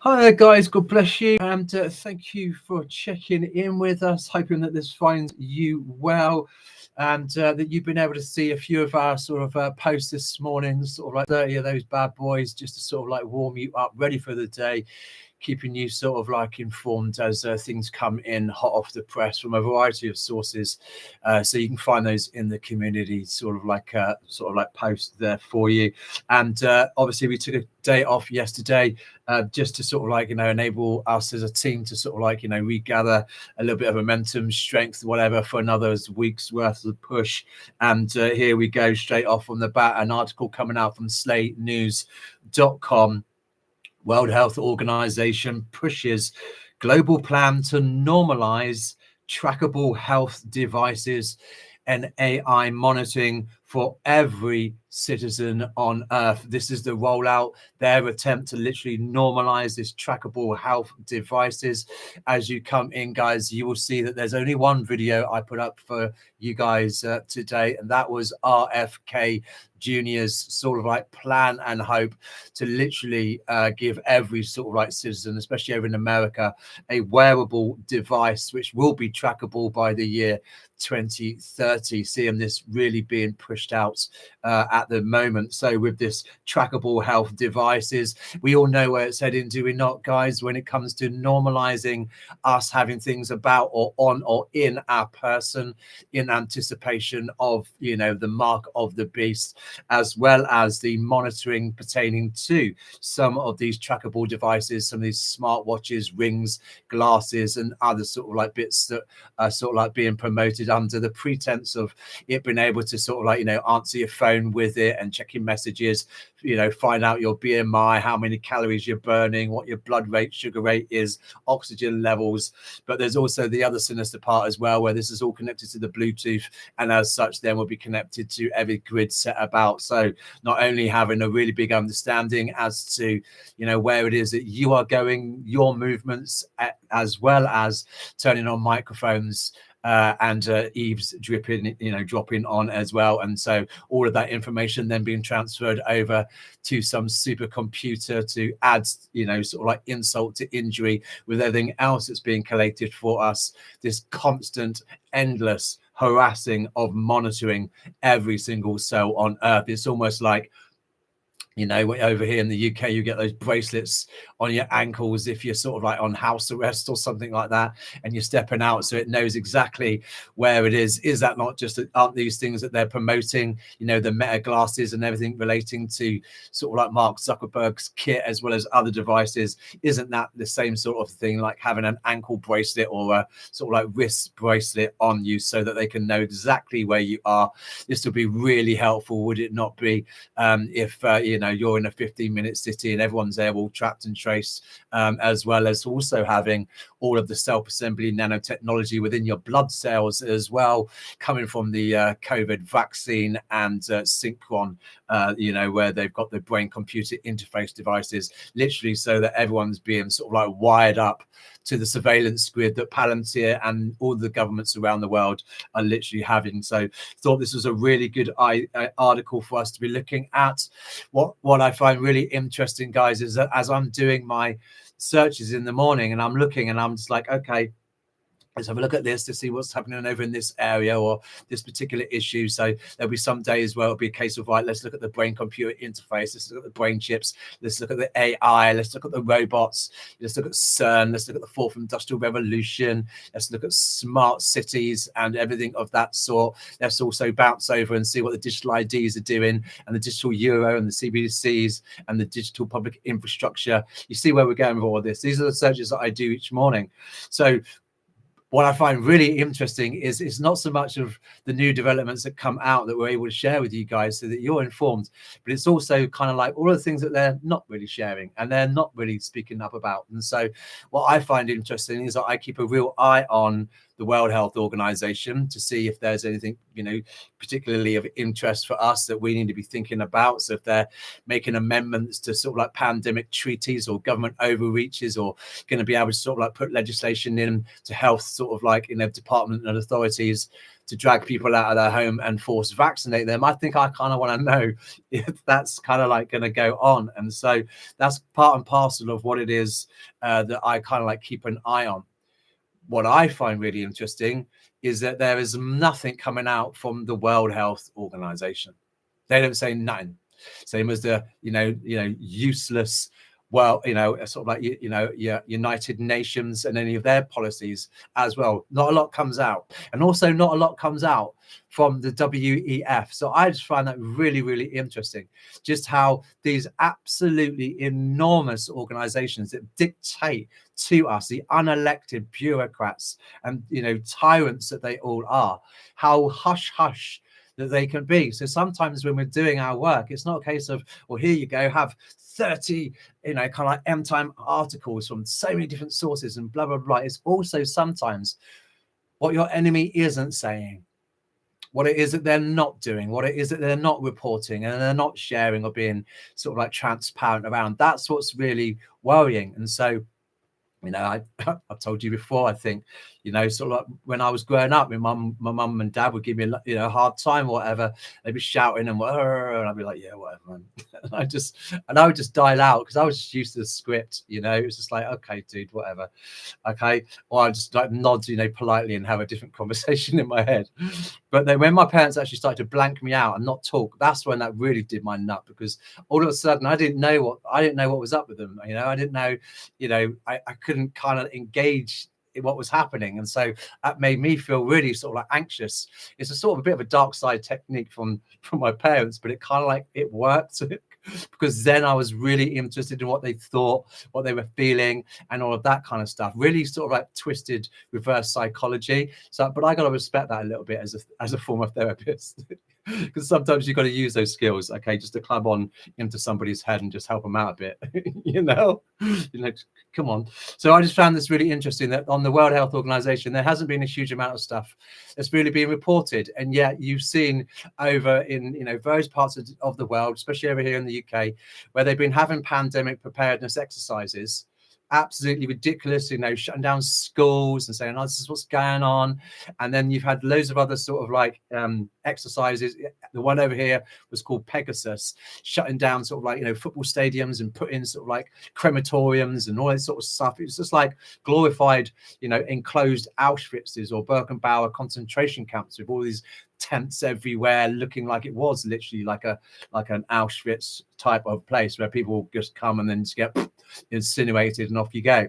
Hi there, guys. God bless you, and thank you for checking in with us. Hoping that this finds you well, and that you've been able to see a few of our sort of posts this morning, sort of like 30 of those bad boys, just to sort of like warm you up, ready for the day, keeping you sort of like informed as things come in hot off the press from a variety of sources. So you can find those in the community, sort of like posts there for you. And obviously, we took a day off yesterday just to sort of like enable us as a team to sort of like regather a little bit of momentum, strength, whatever, for another week's worth of push. And here we go, straight off on the bat, an article coming out from slatenews.com. World Health Organization pushes global plan to normalize trackable health devices and AI monitoring for every citizen on Earth. This is the rollout, their attempt to literally normalize this trackable health devices. As you come in, guys, you will see that there's only one video I put up for you guys today, and that was RFK Junior's sort of like plan and hope to literally give every sort of like citizen, especially over in America, a wearable device which will be trackable by the year 2030. Seeing this really being pushed out at the moment. So with this trackable health devices, we all know where it's heading, do we not, guys, when it comes to normalizing us having things about or on or in our person in anticipation of the mark of the beast, as well as the monitoring pertaining to some of these trackable devices, some of these smartwatches, rings, glasses, and other sort of like bits that are sort of like being promoted under the pretense of it being able to sort of like answer your phone with it and check your messages, find out your BMI, how many calories you're burning, what your blood rate, sugar rate is, oxygen levels. But there's also the other sinister part as well, where this is all connected to the Bluetooth, and as such then will be connected to every grid set about. So not only having a really big understanding as to where it is that you are going, your movements, as well as turning on microphones and eaves dropping on as well. And so all of that information then being transferred over to some supercomputer to add sort of like insult to injury with everything else that's being collated for us. This constant, endless harassing of monitoring every single cell on Earth. It's almost like over here in the UK, you get those bracelets on your ankles if you're sort of like on house arrest or something like that, and you're stepping out, so it knows exactly where it is. Is that not just, aren't these things that they're promoting, the Meta glasses and everything relating to sort of like Mark Zuckerberg's kit, as well as other devices? Isn't that the same sort of thing, like having an ankle bracelet or a sort of like wrist bracelet on you so that they can know exactly where you are? This would be really helpful, would it not be, if you're in a 15-minute city and everyone's there all tracked and traced, as well as also having all of the self-assembly nanotechnology within your blood cells as well, coming from the COVID vaccine and Synchron, where they've got the brain computer interface devices, literally so that everyone's being sort of like wired up to the surveillance grid that Palantir and all the governments around the world are literally having. So thought this was a really good article for us to be looking at. What I find really interesting, guys, is that as I'm doing my searches in the morning and I'm looking and I'm just like, okay, let's have a look at this to see what's happening over in this area or this particular issue. So there'll be some days where it'll be a case of, right, let's look at the brain computer interface, let's look at the brain chips, let's look at the AI, let's look at the robots, let's look at CERN, let's look at the fourth industrial revolution, let's look at smart cities and everything of that sort. Let's also bounce over and see what the digital IDs are doing, and the digital euro and the CBDCs and the digital public infrastructure. You see where we're going with all of this. These are the searches that I do each morning. So what I find really interesting is it's not so much of the new developments that come out that we're able to share with you guys so that you're informed, but it's also kind of like all of the things that they're not really sharing and they're not really speaking up about. And so what I find interesting is that I keep a real eye on the World Health Organization to see if there's anything, you know, particularly of interest for us that we need to be thinking about. So if they're making amendments to sort of like pandemic treaties or government overreaches, or going to be able to sort of like put legislation in to health sort of like, you know, department and authorities to drag people out of their home and force vaccinate them, I think I kind of want to know if that's kind of like going to go on. And so that's part and parcel of what it is that I kind of like keep an eye on. What I find really interesting is that there is nothing coming out from the World Health Organization. They don't say nothing. Same as the, you know, useless, well, you know, sort of like, you know, United Nations and any of their policies as well. Not a lot comes out. And also not a lot comes out from the WEF. So I just find that really, really interesting, just how these absolutely enormous organizations that dictate to us, the unelected bureaucrats and, you know, tyrants that they all are, how hush hush that they can be. So sometimes when we're doing our work, it's not a case of, well, here you go, have 30, you know, kind of like M-time articles from so many different sources and blah, blah, blah. It's also sometimes what your enemy isn't saying, what it is that they're not doing, what it is that they're not reporting and they're not sharing or being sort of like transparent around. That's what's really worrying. And so, you know, I've told you before, I think, you know, sort of like when I was growing up, my mum and dad would give me, you know, a hard time or whatever. They'd be shouting and I'd be like, yeah, whatever, man. And I would just dial out because I was just used to the script, you know. It was just like, okay, dude, whatever. Okay. Or I just like nod, you know, politely and have a different conversation in my head. But then when my parents actually started to blank me out and not talk, that's when that really did my nut, because all of a sudden I didn't know what was up with them. You know, I didn't know, you know, I couldn't kind of engage in what was happening. And so that made me feel really sort of like anxious. It's a sort of a bit of a dark side technique from my parents, but it kind of like, it worked because then I was really interested in what they thought, what they were feeling and all of that kind of stuff. Really sort of like twisted reverse psychology. So, but I got to respect that a little bit as a former therapist. Because sometimes you've got to use those skills, okay, just to climb on into somebody's head and just help them out a bit, you know, come on. So I just found this really interesting that on the World Health Organization, there hasn't been a huge amount of stuff that's really being reported. And yet you've seen over in, you know, various parts of the world, especially over here in the UK, where they've been having pandemic preparedness exercises. Absolutely ridiculous, you know, shutting down schools and saying, oh, this is what's going on. And then you've had loads of other sort of like exercises. The one over here was called Pegasus, shutting down sort of like, you know, football stadiums and putting sort of like crematoriums and all that sort of stuff. It was just like glorified, you know, enclosed Auschwitzes or Birkenbauer concentration camps with all these tents everywhere, looking like it was literally like an Auschwitz type of place where people just come and then just get incinerated and off you go.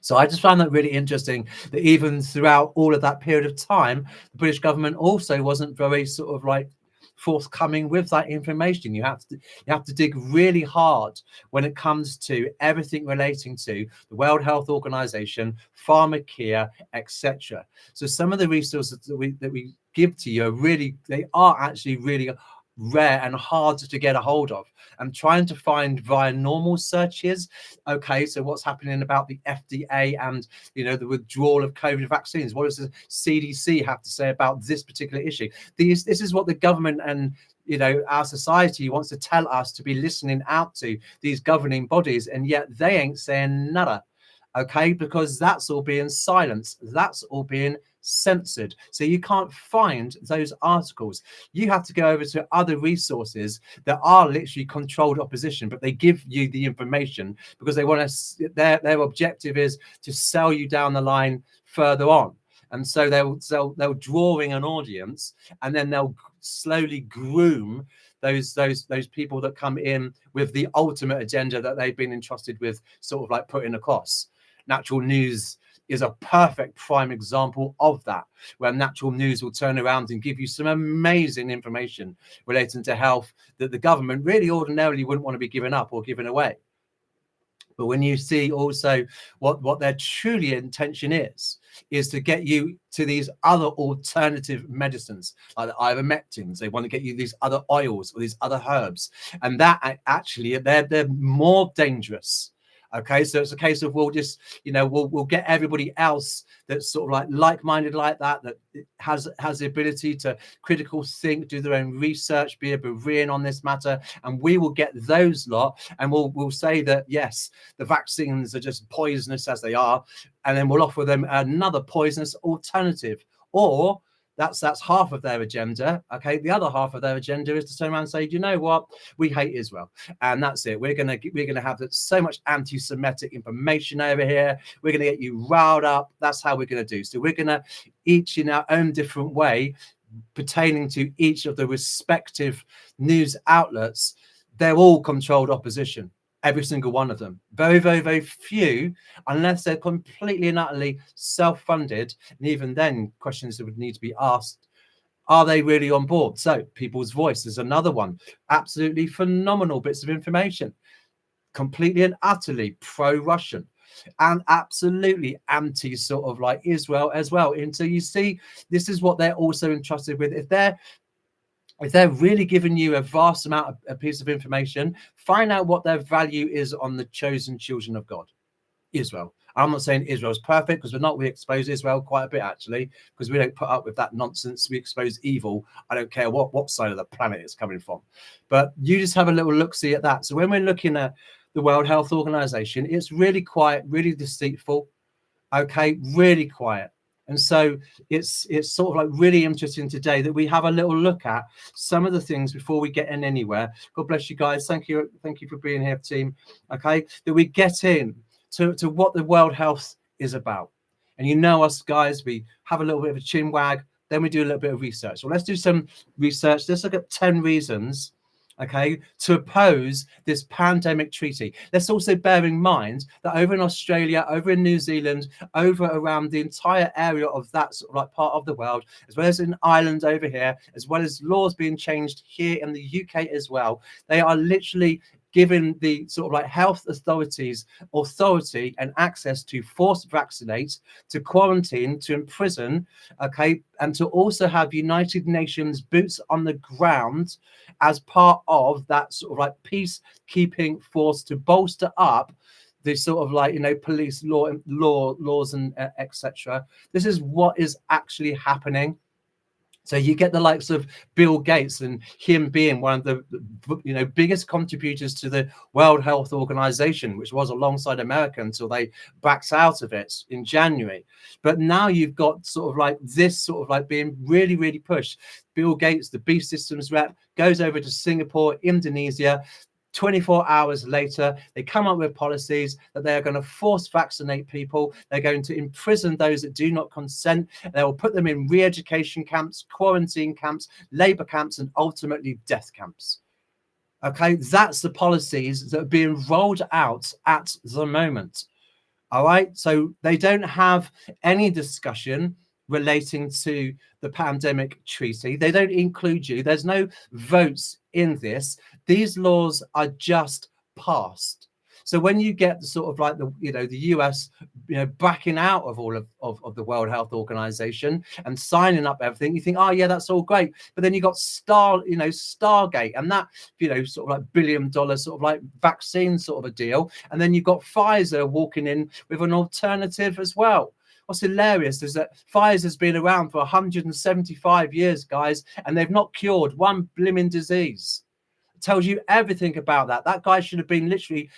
So I just found that really interesting, that even throughout all of that period of time, the British government also wasn't very sort of like forthcoming with that information. You have to dig really hard when it comes to everything relating to the World Health Organization, pharmacia, etc. So some of the resources that we give to you they are actually really rare and hard to get a hold of. I'm trying to find via normal searches, okay, so what's happening about the FDA and, you know, the withdrawal of COVID vaccines. What does the CDC have to say about this particular issue? This is what the government and, you know, our society wants to tell us to be listening out to, these governing bodies, and yet they ain't saying nada, okay, because that's all being silenced, that's all being censored. So you can't find those articles. You have to go over to other resources that are literally controlled opposition, but they give you the information because they want to, their objective is to sell you down the line further on. And so they'll draw in an audience, and then they'll slowly groom those people that come in with the ultimate agenda that they've been entrusted with, sort of like putting across. Natural News is a perfect prime example of that, where Natural News will turn around and give you some amazing information relating to health that the government really ordinarily wouldn't want to be giving up or giving away. But when you see also what their truly intention is to get you to these other alternative medicines, like the ivermectins. They want to get you these other oils or these other herbs, and that actually they're more dangerous, Okay, so it's a case of we'll just, we'll get everybody else that's sort of like-minded like that has the ability to critical think, do their own research, be a Berean on this matter, and we will get those lot, and we'll say that yes, the vaccines are just poisonous as they are, and then we'll offer them another poisonous alternative. Or that's half of their agenda. Okay, the other half of their agenda is to turn around and say, you know what, we hate Israel, and that's it. We're gonna have so much anti-Semitic information over here. We're gonna get you riled up. That's how we're gonna do. So we're gonna, each in our own different way, pertaining to each of the respective news outlets, they're all controlled opposition. Every single one of them. Very, very, very few, unless they're completely and utterly self-funded. And even then, questions that would need to be asked, are they really on board? So People's Voice is another one. Absolutely phenomenal bits of information. Completely and utterly pro-Russian. And absolutely anti sort of like Israel as well. And so you see, this is what they're also entrusted with. If they're really giving you a vast amount of a piece of information, find out what their value is on the chosen children of God, Israel. I'm not saying Israel's perfect, because we're not. We expose Israel quite a bit, actually, because we don't put up with that nonsense. We expose evil. I don't care what side of the planet it's coming from. But you just have a little look-see at that. So when we're looking at the World Health Organization, it's really quiet, really deceitful. Okay, really quiet. And so it's sort of like really interesting today that we have a little look at some of the things before we get in anywhere. God bless you guys. Thank you for being here, team. Okay, that we get in to what the World Health is about. And you know us guys, we have a little bit of a chin wag, then we do a little bit of research. So let's do some research. Let's look at 10 reasons, okay, to oppose this pandemic treaty. Let's also bear in mind that over in Australia, over in New Zealand, over around the entire area of that sort of like part of the world, as well as in Ireland over here, as well as laws being changed here in the UK as well, they are literally given the sort of like health authorities authority and access to force vaccinate, to quarantine, to imprison, okay, and to also have United Nations boots on the ground as part of that sort of like peacekeeping force to bolster up the sort of like, police laws and etc. This is what is actually happening. So you get the likes of Bill Gates, and him being one of the biggest contributors to the World Health Organization, which was alongside America until they backed out of it in January. But now you've got sort of like this sort of like being really, really pushed. Bill Gates, the Beast Systems rep, goes over to Singapore, Indonesia. 24 hours later, they come up with policies that they are going to force vaccinate people. They're going to imprison those that do not consent. They will put them in re-education camps, quarantine camps, labor camps, and ultimately death camps. Okay, that's the policies that are being rolled out at the moment. All right, so they don't have any discussion relating to the pandemic treaty. They don't include you. There's no votes in this. These laws are just passed. So when you get the sort of like the US, backing out of all of the World Health Organization and signing up everything, you think, oh yeah, that's all great. But then you got Stargate and that, sort of like $1 billion sort of like vaccine sort of a deal. And then you've got Pfizer walking in with an alternative as well. What's hilarious is that Pfizer's been around for 175 years, guys, and they've not cured one blimmin' disease. It tells you everything about that. That guy should have been literally,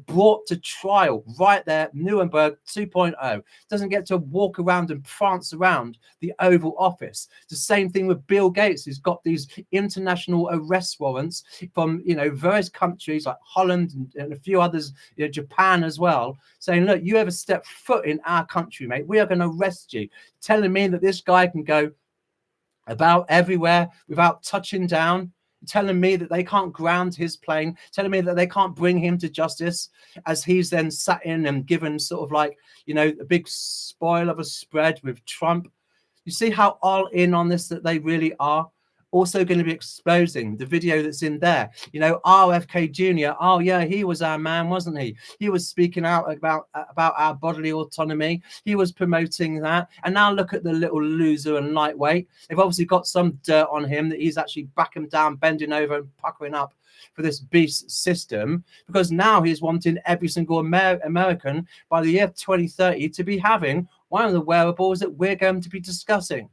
brought to trial right there, Nuremberg 2.0. Doesn't get to walk around and prance around the Oval Office. The same thing with Bill Gates, who's got these international arrest warrants from, various countries like Holland and a few others, Japan as well, saying, look, you ever step foot in our country, mate, we are going to arrest you. Telling me that this guy can go about everywhere without touching down, telling me that they can't ground his plane, telling me that they can't bring him to justice, as he's then sat in and given sort of like, a big spoil of a spread with Trump. You see how all in on this that they really are? also going to be exposing the video that's in there. You know, RFK Jr. Oh yeah, he was our man, wasn't he? He was speaking out about our bodily autonomy. He was promoting that. And now look at the little loser and lightweight. They've obviously got some dirt on him that he's actually backing down, bending over and puckering up for this beast system, because now he's wanting every single American by the year 2030 to be having one of the wearables that we're going to be discussing.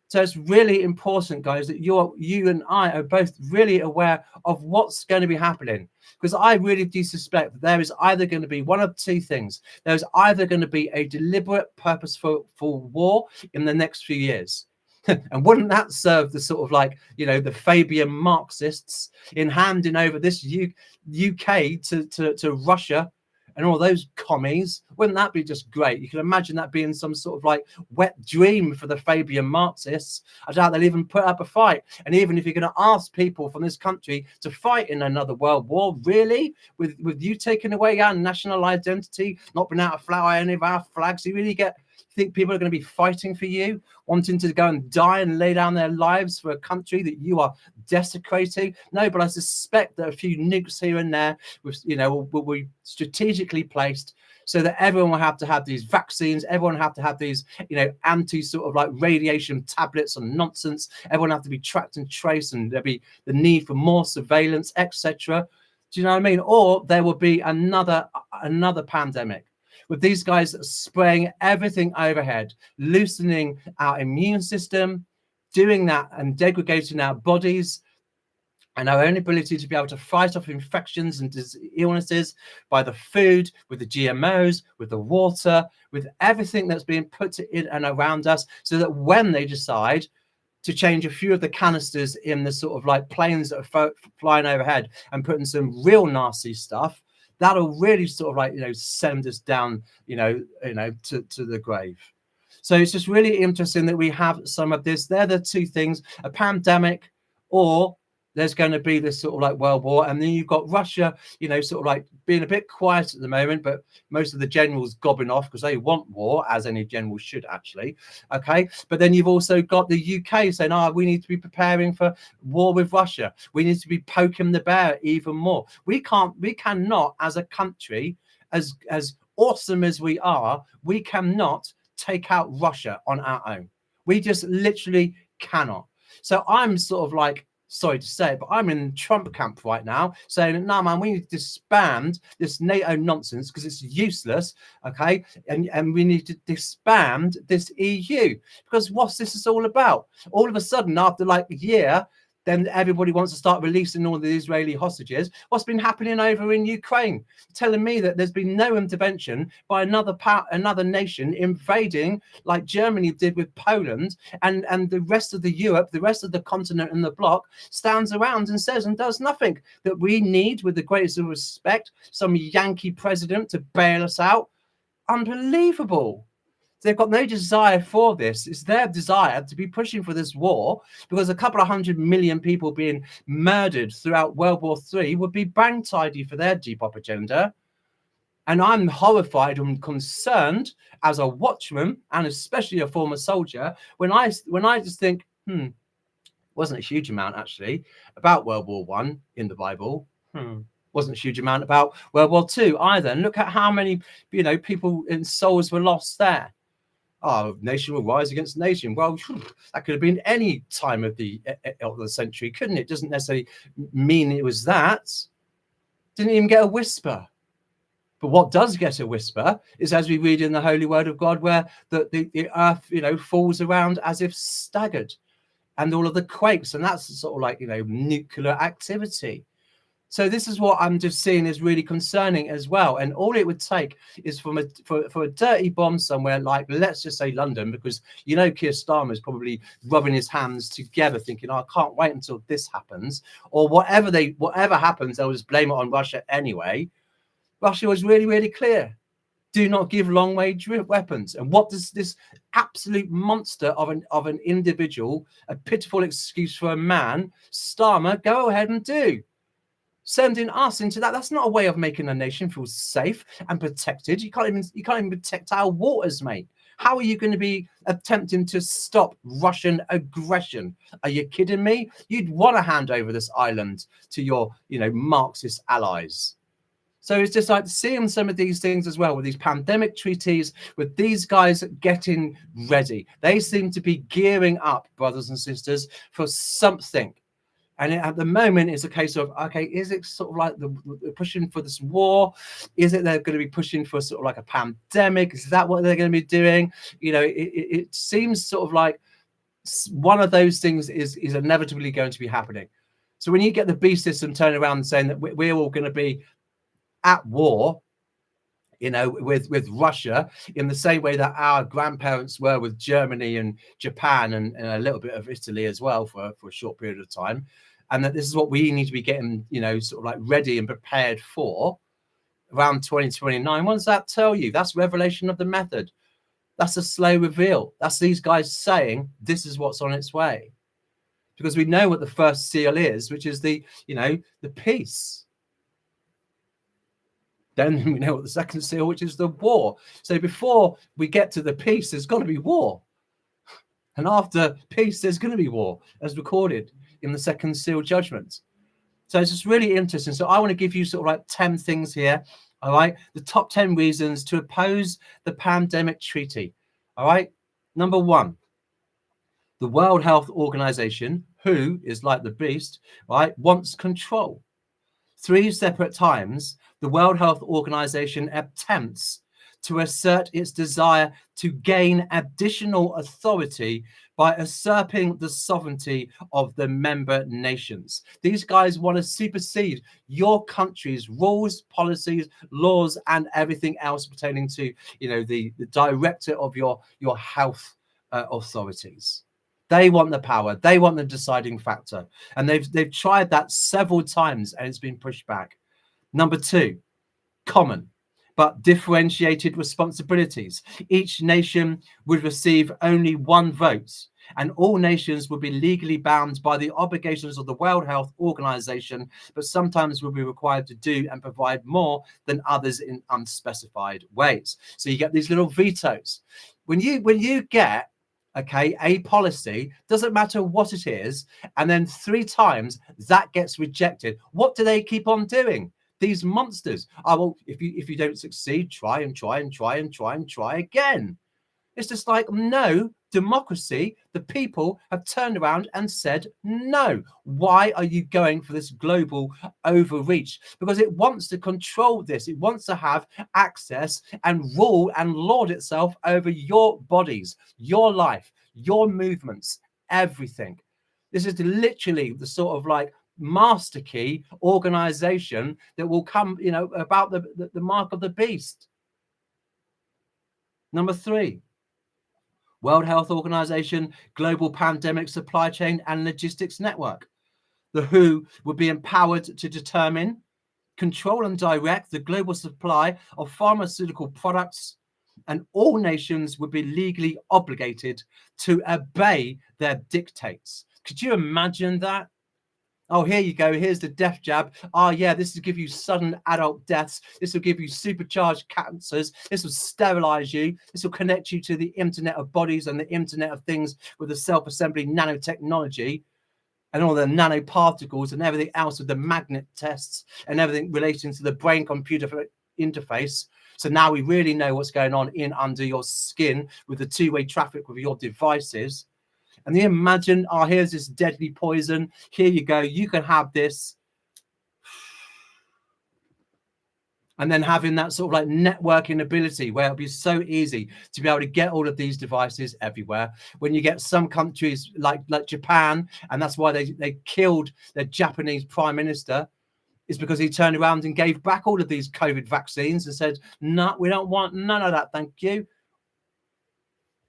So it's really important, guys, that you and I are both really aware of what's going to be happening, because I really do suspect that there is either going to be one of two things. There's either going to be a deliberate, purposeful war in the next few years. And wouldn't that serve the sort of like, you know, the Fabian Marxists in handing over this UK to Russia and all those commies? Wouldn't that be just great? You can imagine that being some sort of like wet dream for the Fabian Marxists. I doubt they'll even put up a fight. And even if you're going to ask people from this country to fight in another world war, really, with you taking away our national identity, not being able to fly any of our flags, you really think people are going to be fighting for you, wanting to go and die and lay down their lives for a country that you are desecrating? No, but I suspect that a few nukes here and there, will be strategically placed so that everyone will have to have these vaccines, everyone will have to have these, anti sort of like radiation tablets and nonsense. Everyone will have to be tracked and traced, and there'll be the need for more surveillance, etc. Do you know what I mean? Or there will be another pandemic, with these guys spraying everything overhead, loosening our immune system, doing that and degrading our bodies and our own ability to be able to fight off infections and illnesses by the food, with the GMOs, with the water, with everything that's being put in and around us, so that when they decide to change a few of the canisters in the sort of like planes that are flying overhead and putting some real nasty stuff, that'll really sort of like, send us down, to the grave. So it's just really interesting that we have some of this. They're the two things: a pandemic, or there's going to be this sort of like world war. And then you've got Russia, sort of like being a bit quiet at the moment, but most of the generals gobbing off because they want war, as any general should actually. Okay. But then you've also got the UK saying, we need to be preparing for war with Russia. We need to be poking the bear even more. We cannot, as a country, as awesome as we are, we cannot take out Russia on our own. We just literally cannot. So I'm sort of like, sorry to say, but I'm in Trump camp right now, saying, no, man, we need to disband this NATO nonsense because it's useless, okay? And we need to disband this EU, because what's this is all about? All of a sudden, after like a year, then everybody wants to start releasing all the Israeli hostages. What's been happening over in Ukraine? Telling me that there's been no intervention by another nation invading like Germany did with Poland, and the rest of the Europe, the rest of the continent and the bloc stands around and says and does nothing. That we need, with the greatest of respect, some Yankee president to bail us out. Unbelievable. They've got no desire for this. It's their desire to be pushing for this war, because a couple of 100 million people being murdered throughout World War III would be bang tidy for their Depop agenda. And I'm horrified and concerned as a watchman, and especially a former soldier, when I just think, wasn't a huge amount actually about World War I in the Bible. Wasn't a huge amount about World War II either. And look at how many, people and souls were lost there. Nation will rise against nation. Well, that could have been any time of the century, couldn't it? Doesn't necessarily mean it was that. Didn't even get a whisper. But what does get a whisper is, as we read in the Holy Word of God, where the earth, falls around as if staggered, and all of the quakes, and that's sort of like, nuclear activity. So this is what I'm just seeing is really concerning as well. And all it would take is for a dirty bomb somewhere like, let's just say London, because Keir Starmer is probably rubbing his hands together thinking, I can't wait until this happens, or whatever happens, they'll just blame it on Russia anyway. Russia was really, really clear. Do not give long-range weapons. And what does this absolute monster of an individual, a pitiful excuse for a man, Starmer, go ahead and do? Sending us into that. That's not a way of making a nation feel safe and protected. You can't even protect our waters, mate. How are you going to be attempting to stop Russian aggression? Are you kidding me? You'd want to hand over this island to your, Marxist allies. So it's just like seeing some of these things as well with these pandemic treaties, with these guys getting ready. They seem to be gearing up, brothers and sisters, for something. And at the moment, it's a case of, okay, is it sort of like the pushing for this war? Is it they're going to be pushing for sort of like a pandemic? Is that what they're going to be doing? It seems sort of like one of those things is inevitably going to be happening. So when you get the beast system turning around and saying that we're all going to be at war, with Russia, in the same way that our grandparents were with Germany and Japan and a little bit of Italy as well for a short period of time, and that this is what we need to be getting, sort of like ready and prepared for around 2029. What does that tell you? That's revelation of the method. That's a slow reveal. That's these guys saying this is what's on its way, because we know what the first seal is, which is the peace. Then we know what the second seal, which is the war. So before we get to the peace, there's got to be war. And after peace, there's going to be war, as recorded in the second seal judgment. So it's just really interesting. So I want to give you sort of like 10 things here. All right. The top 10 reasons to oppose the pandemic treaty. All right. Number 1, the World Health Organization, who is like the beast, right, wants control. 3 separate times, the World Health Organization attempts to assert its desire to gain additional authority by usurping the sovereignty of the member nations. These guys want to supersede your country's rules, policies, laws, and everything else pertaining to, the director of your health authorities. They want the power. They want the deciding factor. And they've tried that several times and it's been pushed back. Number 2, common but differentiated responsibilities. Each nation would receive only 1 vote, and all nations would be legally bound by the obligations of the World Health Organization, but sometimes will be required to do and provide more than others in unspecified ways. So you get these little vetoes. When you get a policy, doesn't matter what it is, and then 3 times that gets rejected, what do they keep on doing? These monsters. Well, if you don't succeed, try and try and try and try and try again. It's just like, no, democracy, the people have turned around and said no. Why are you going for this global overreach? Because it wants to control this. It wants to have access and rule and lord itself over your bodies, your life, your movements, everything. This is literally the sort of like master key organization that will come, about the mark of the beast. Number 3, World Health Organization, Global Pandemic Supply Chain and Logistics Network. The WHO would be empowered to determine, control and direct the global supply of pharmaceutical products, and all nations would be legally obligated to obey their dictates. Could you imagine that? Oh, here you go. Here's the death jab. Oh, yeah, this will give you sudden adult deaths. This will give you supercharged cancers. This will sterilize you. This will connect you to the internet of bodies and the internet of things with the self-assembly nanotechnology and all the nanoparticles and everything else with the magnet tests and everything relating to the brain-computer interface. So now we really know what's going on in under your skin with the 2-way traffic with your devices. And you imagine, here's this deadly poison. Here you go. You can have this. And then having that sort of like networking ability where it'll be so easy to be able to get all of these devices everywhere. When you get some countries like Japan, and that's why they killed their Japanese prime minister, is because he turned around and gave back all of these COVID vaccines and said, no, we don't want none of that. Thank you.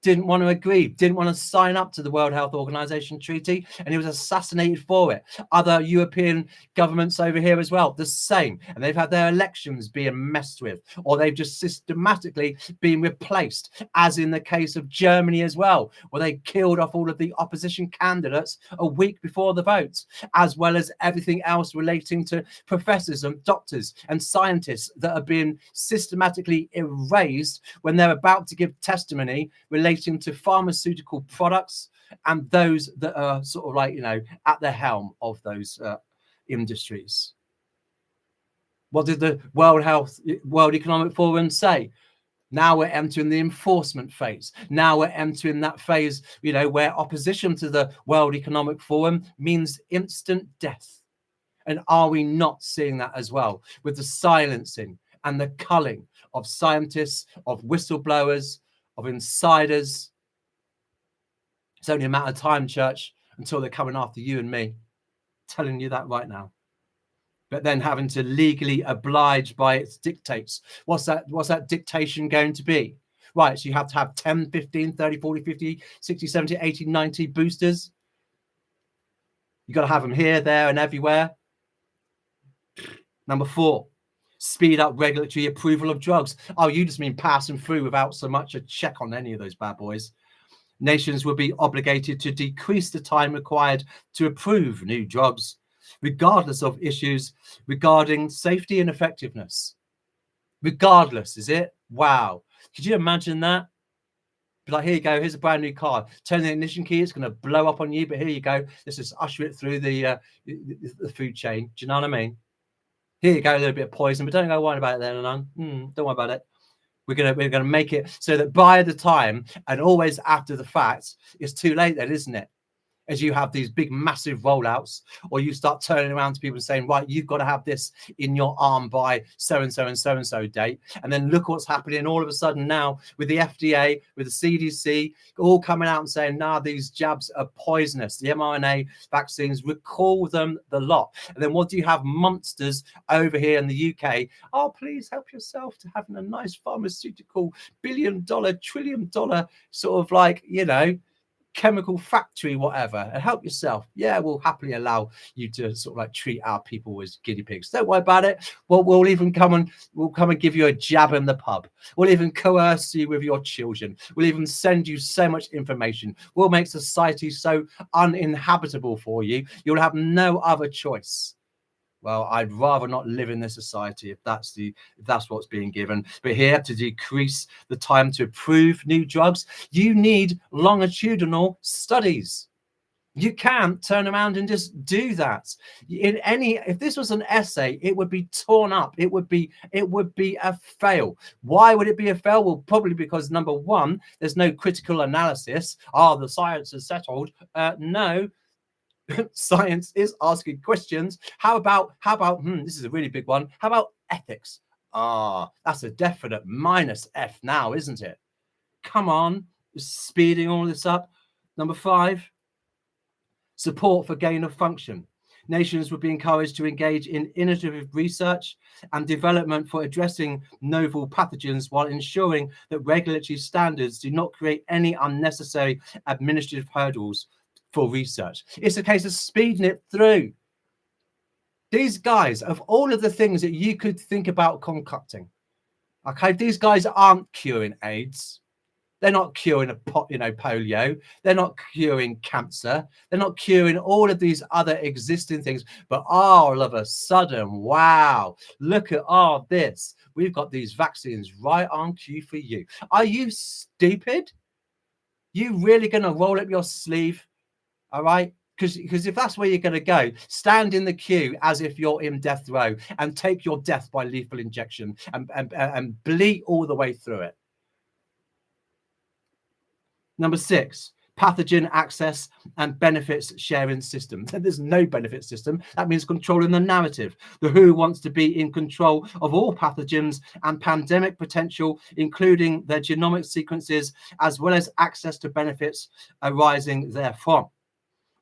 didn't want to agree, didn't want to sign up to the World Health Organization treaty, and he was assassinated for it. Other European governments over here as well, the same. And they've had their elections being messed with, or they've just systematically been replaced, as in the case of Germany as well, where they killed off all of the opposition candidates a week before the votes, as well as everything else relating to professors and doctors and scientists that are being systematically erased when they're about to give testimony relating to pharmaceutical products and those that are sort of like, you know, at the helm of those industries. What did the World Economic Forum say? Now we're entering the enforcement phase. Now we're entering that phase, you know, where opposition to the World Economic Forum means instant death. And are we not seeing that as well with the silencing and the culling of scientists, of whistleblowers, of insiders? It's only a matter of time, church, until they're coming after you and me. I'm telling you that right now. But then having to legally oblige by its dictates. What's that dictation going to be? Right, so you have to have 10, 15, 30, 40, 50, 60, 70, 80, 90 boosters. You've got to have them here, there, and everywhere. Number 4, speed up regulatory approval of drugs. Oh, you just mean pass them through without so much a check on any of those bad boys. Nations will be obligated to decrease the time required to approve new drugs, regardless of issues regarding safety and effectiveness. Regardless, is it? Wow. Could you imagine that? Be like, here you go, here's a brand new car. Turn the ignition key, it's going to blow up on you, but here you go. Let's just usher it through the food chain. Do you know what I mean? Here you go, a little bit of poison, but don't go worry about it then, don't worry about it. We're gonna make it so that by the time, and always after the fact, it's too late then, isn't it? As you have these big massive rollouts, or you start turning around to people and saying, right, you've got to have this in your arm by so and so and so and so date. And then look what's happening all of a sudden now with the FDA, with the CDC, all coming out and saying, nah, these jabs are poisonous. The mRNA vaccines, recall them the lot. And then what do you have? Monsters over here in the UK. Oh, please help yourself to having a nice pharmaceutical $1 trillion sort of like, you know, chemical factory, whatever, and help yourself. Yeah, we'll happily allow you to sort of like treat our people as guinea pigs. Don't worry about it. We'll even come and give you a jab in the pub. We'll even coerce you with your children. We'll even send you so much information. We'll make society so uninhabitable for you, you'll have no other choice. Well, I'd rather not live in this society if that's what's being given. But here, to decrease the time to approve new drugs, you need longitudinal studies. You can't turn around and just do that. If this was an essay, it would be torn up. It would be a fail. Why would it be a fail? Well, probably because number 1, there's no critical analysis. Oh, the science is settled. No. Science is asking questions. How about this is a really big one. How about ethics? That's a definite -F now, isn't it? Come on, speeding all this up. Number 5, support for gain of function. Nations would be encouraged to engage in innovative research and development for addressing novel pathogens while ensuring that regulatory standards do not create any unnecessary administrative hurdles for research. It's a case of speeding it through. These guys, of all of the things that you could think about concocting, okay, these guys aren't curing AIDS. They're not curing polio. They're not curing cancer. They're not curing all of these other existing things. But all of a sudden, wow, look at all this. We've got these vaccines right on cue for you. Are you stupid? You really going to roll up your sleeve? All right, because if that's where you're going to go, stand in the queue as if you're in death row and take your death by lethal injection and bleed all the way through it. Number 6, pathogen access and benefits sharing system. There's no benefit system. That means controlling the narrative. The WHO wants to be in control of all pathogens and pandemic potential, including their genomic sequences, as well as access to benefits arising therefrom.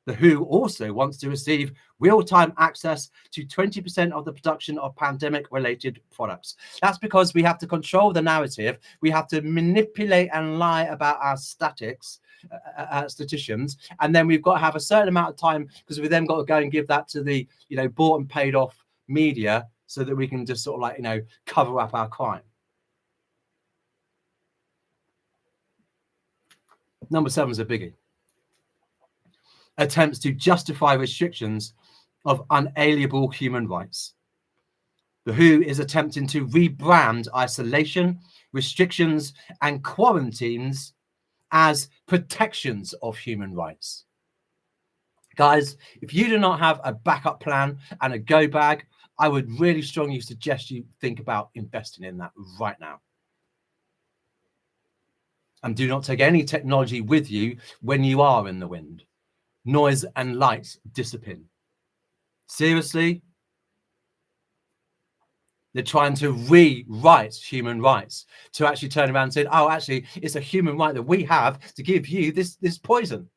The WHO also wants to receive real-time access to 20% of the production of pandemic-related products. That's because we have to control the narrative. We have to manipulate and lie about our statisticians, and then we've got to have a certain amount of time, because we then got to go and give that to the bought and paid off media, so that we can just sort of like cover up our crime. Number 7 is a biggie. Attempts to justify restrictions of unalienable human rights. The WHO is attempting to rebrand isolation, restrictions, and quarantines as protections of human rights. Guys, if you do not have a backup plan and a go bag, I would really strongly suggest you think about investing in that right now. And do not take any technology with you when you are in the wind. Noise and light discipline. Seriously? They're trying to rewrite human rights, to actually turn around and say, oh, actually, it's a human right that we have to give you this poison.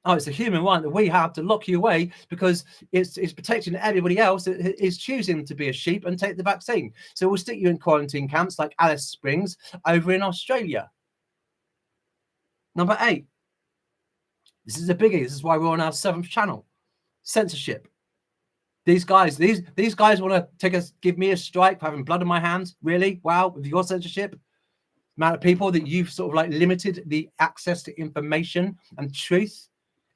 Oh, it's a human right that we have to lock you away because it's protecting everybody else that is choosing to be a sheep and take the vaccine. So we'll stick you in quarantine camps like Alice Springs over in Australia. Number 8. This is a biggie. This is why we're on our 7th channel. Censorship. These guys want to give me a strike for having blood on my hands. Really? Wow. With your censorship, the amount of people that you've sort of like limited the access to information and truth,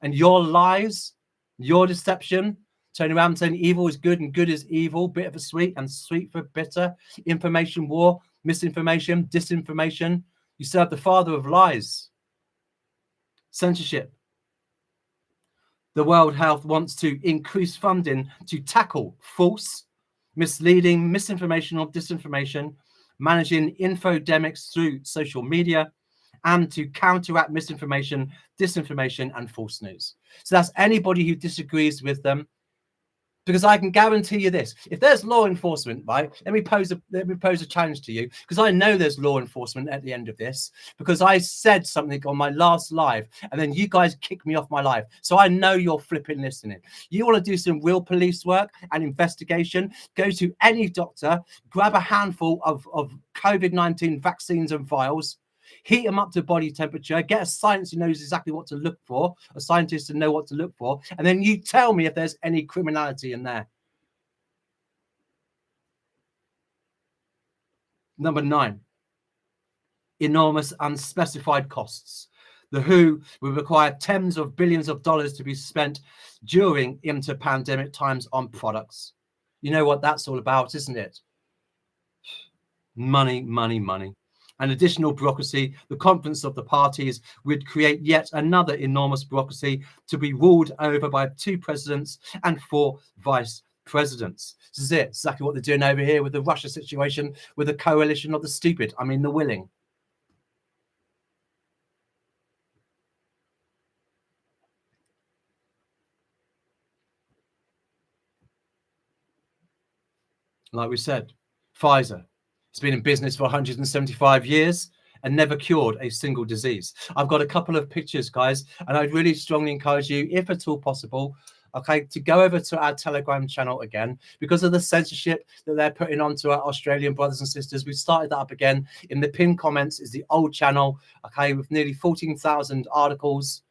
and your lies, your deception, turning around and saying evil is good and good is evil, bitter for sweet and sweet for bitter, information war, misinformation, disinformation. You serve the father of lies. Censorship. The World Health wants to increase funding to tackle false, misleading, misinformation or disinformation, managing infodemics through social media, and to counteract misinformation, disinformation, and false news. So that's anybody who disagrees with them. Because I can guarantee you this: if there's law enforcement, right? Let me pose a challenge to you, because I know there's law enforcement at the end of this, because I said something on my last live, and then you guys kicked me off my live. So I know you're flipping listening. You want to do some real police work and investigation? Go to any doctor, grab a handful of COVID-19 vaccines and vials, heat them up to body temperature, get a scientist who knows exactly what to look for, a scientist to know what to look for, and then you tell me if there's any criminality in there. Number 9, enormous unspecified costs. The WHO will require tens of billions of dollars to be spent during inter-pandemic times on products. You know what that's all about, isn't it? Money, money, money. An additional bureaucracy, the conference of the parties, would create yet another enormous bureaucracy to be ruled over by 2 presidents and 4 vice presidents. This is it, exactly what they're doing over here with the Russia situation, with the coalition of the stupid, I mean the willing. Like we said, Pfizer. It's been in business for 175 years and never cured a single disease. I've got a couple of pictures, guys, and I'd really strongly encourage you, if at all possible, okay, to go over to our Telegram channel again. Because of the censorship that they're putting onto our Australian brothers and sisters, we've started that up again. In the pinned comments is the old channel, okay, with nearly 14,000 articles,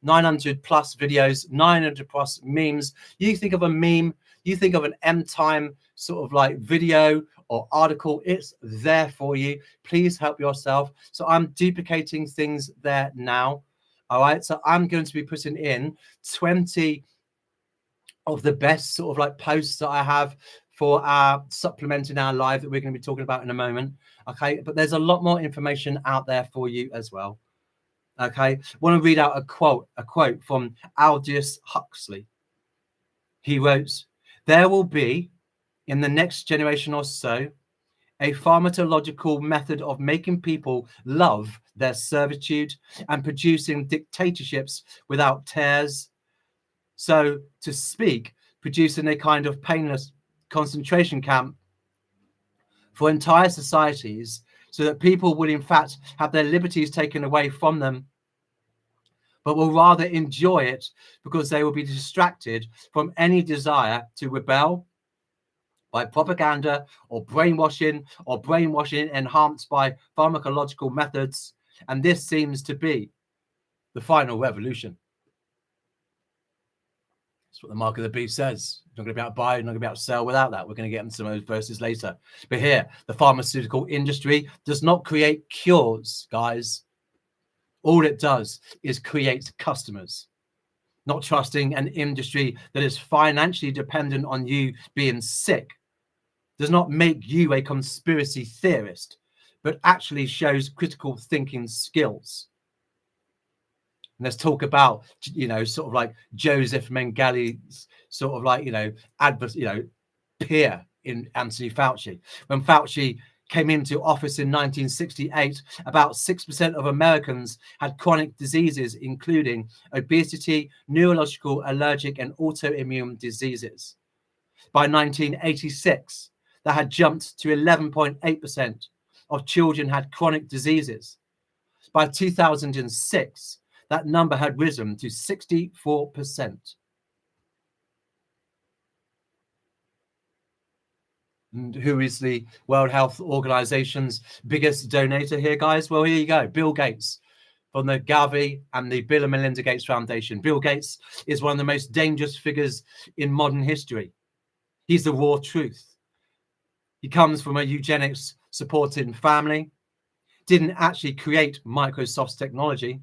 900 plus videos, 900 plus memes. You think of a meme, you think of an M-time sort of like video or article, it's there for you. Please help yourself. So I'm duplicating things there now. All right, so I'm going to be putting in 20 of the best sort of like posts that I have for our supplementing our live that we're going to be talking about in a moment. Okay, but there's a lot more information out there for you as well. Okay, I want to read out a quote from Aldous Huxley. He wrote, "There will be, in the next generation or so, a pharmacological method of making people love their servitude and producing dictatorships without tears. So to speak, producing a kind of painless concentration camp for entire societies, so that people will in fact have their liberties taken away from them but will rather enjoy it because they will be distracted from any desire to rebel by propaganda or brainwashing enhanced by pharmacological methods. And this seems to be the final revolution. That's what the mark of the beast says. You're not going to be able to buy, you're not going to be able to sell without that. We're going to get into some of those verses later. But here, the pharmaceutical industry does not create cures, guys. All it does is create customers. Not trusting an industry that is financially dependent on you being sick does not make you a conspiracy theorist, but actually shows critical thinking skills. And let's talk about, sort of like Joseph Mengele's sort of like, peer in Anthony Fauci. When Fauci came into office in 1968, about 6% of Americans had chronic diseases, including obesity, neurological, allergic, and autoimmune diseases. By 1986, that had jumped to 11.8% of children had chronic diseases. By 2006, that number had risen to 64%. And who is the World Health Organization's biggest donator here, guys? Well, here you go. Bill Gates from the Gavi and the Bill and Melinda Gates Foundation. Bill Gates is one of the most dangerous figures in modern history. He's the raw truth. He comes from a eugenics supporting family, didn't actually create Microsoft's technology,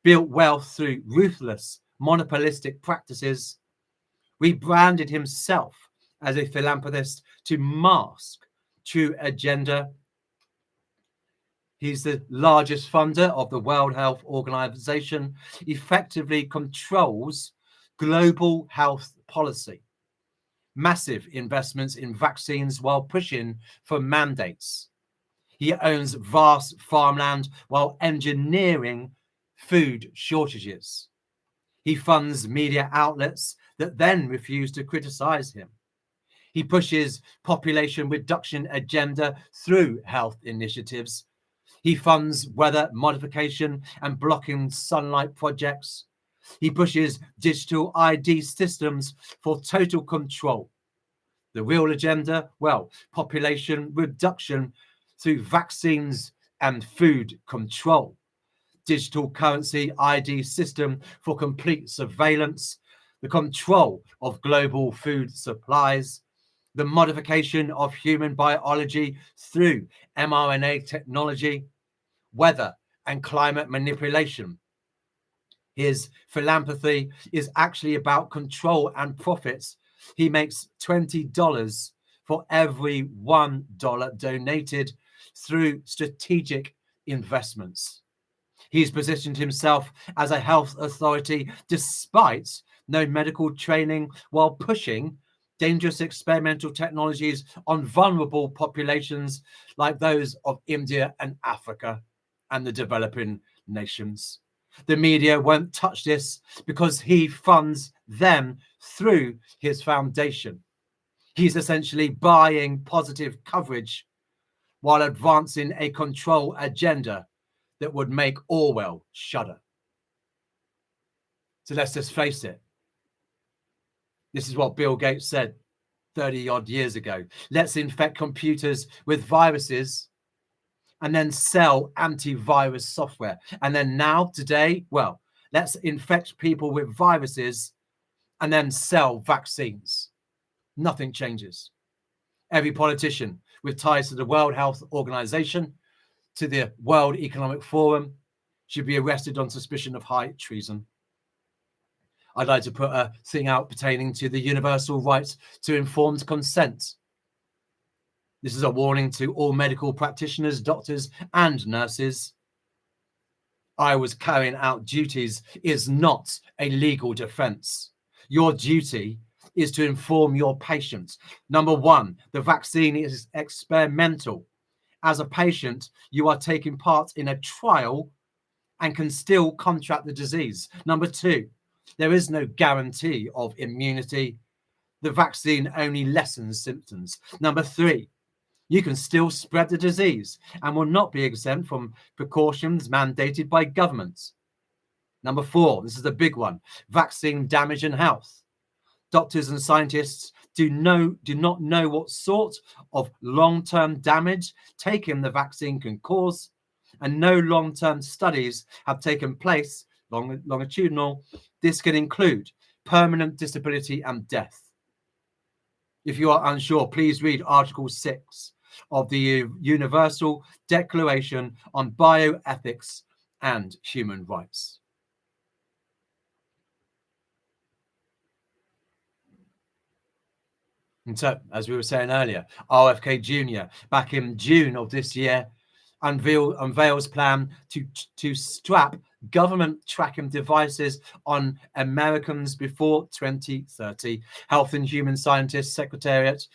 built wealth through ruthless monopolistic practices, rebranded himself as a philanthropist to mask true agenda. He's the largest funder of the World Health Organization, effectively controls global health policy, massive investments in vaccines while pushing for mandates. He owns vast farmland while engineering food shortages. He funds media outlets that then refuse to criticize him. He pushes population reduction agenda through health initiatives. He funds weather modification and blocking sunlight projects. He pushes digital ID systems for total control. The real agenda, well, population reduction through vaccines and food control. Digital currency ID system for complete surveillance, the control of global food supplies, the modification of human biology through mRNA technology, weather and climate manipulation. His philanthropy is actually about control and profits. He makes $20 for every $1 donated through strategic investments. He's positioned himself as a health authority despite no medical training, while pushing dangerous experimental technologies on vulnerable populations like those of India and Africa and the developing nations. The media won't touch this because he funds them through his foundation. He's essentially buying positive coverage while advancing a control agenda that would make Orwell shudder. So let's just face it. This is what Bill Gates said 30 odd years ago. Let's infect computers with viruses and then sell antivirus software. And then now, today, well, let's infect people with viruses and then sell vaccines. Nothing changes. Every politician with ties to the World Health Organization, to the World Economic Forum, should be arrested on suspicion of high treason. I'd like to put a thing out pertaining to the universal right to informed consent. This is a warning to all medical practitioners, doctors, and nurses. I was carrying out duties is not a legal defense. Your duty is to inform your patients. Number one, the vaccine is experimental. As a patient, you are taking part in a trial and can still contract the disease. Number two, there is no guarantee of immunity. The vaccine only lessens symptoms. Number three, you can still spread the disease and will not be exempt from precautions mandated by governments. Number 4, this is the big one, vaccine damage and health. Doctors and scientists do not know what sort of long-term damage taking the vaccine can cause, and no long-term studies have taken place, longitudinal. This can include permanent disability and death. If you are unsure, please read Article 6 of the Universal Declaration on Bioethics and Human Rights. And so, as we were saying earlier, RFK Jr. back in June of this year unveils plan to strap government tracking devices on Americans before 2030. Health and Human Sciences Secretariat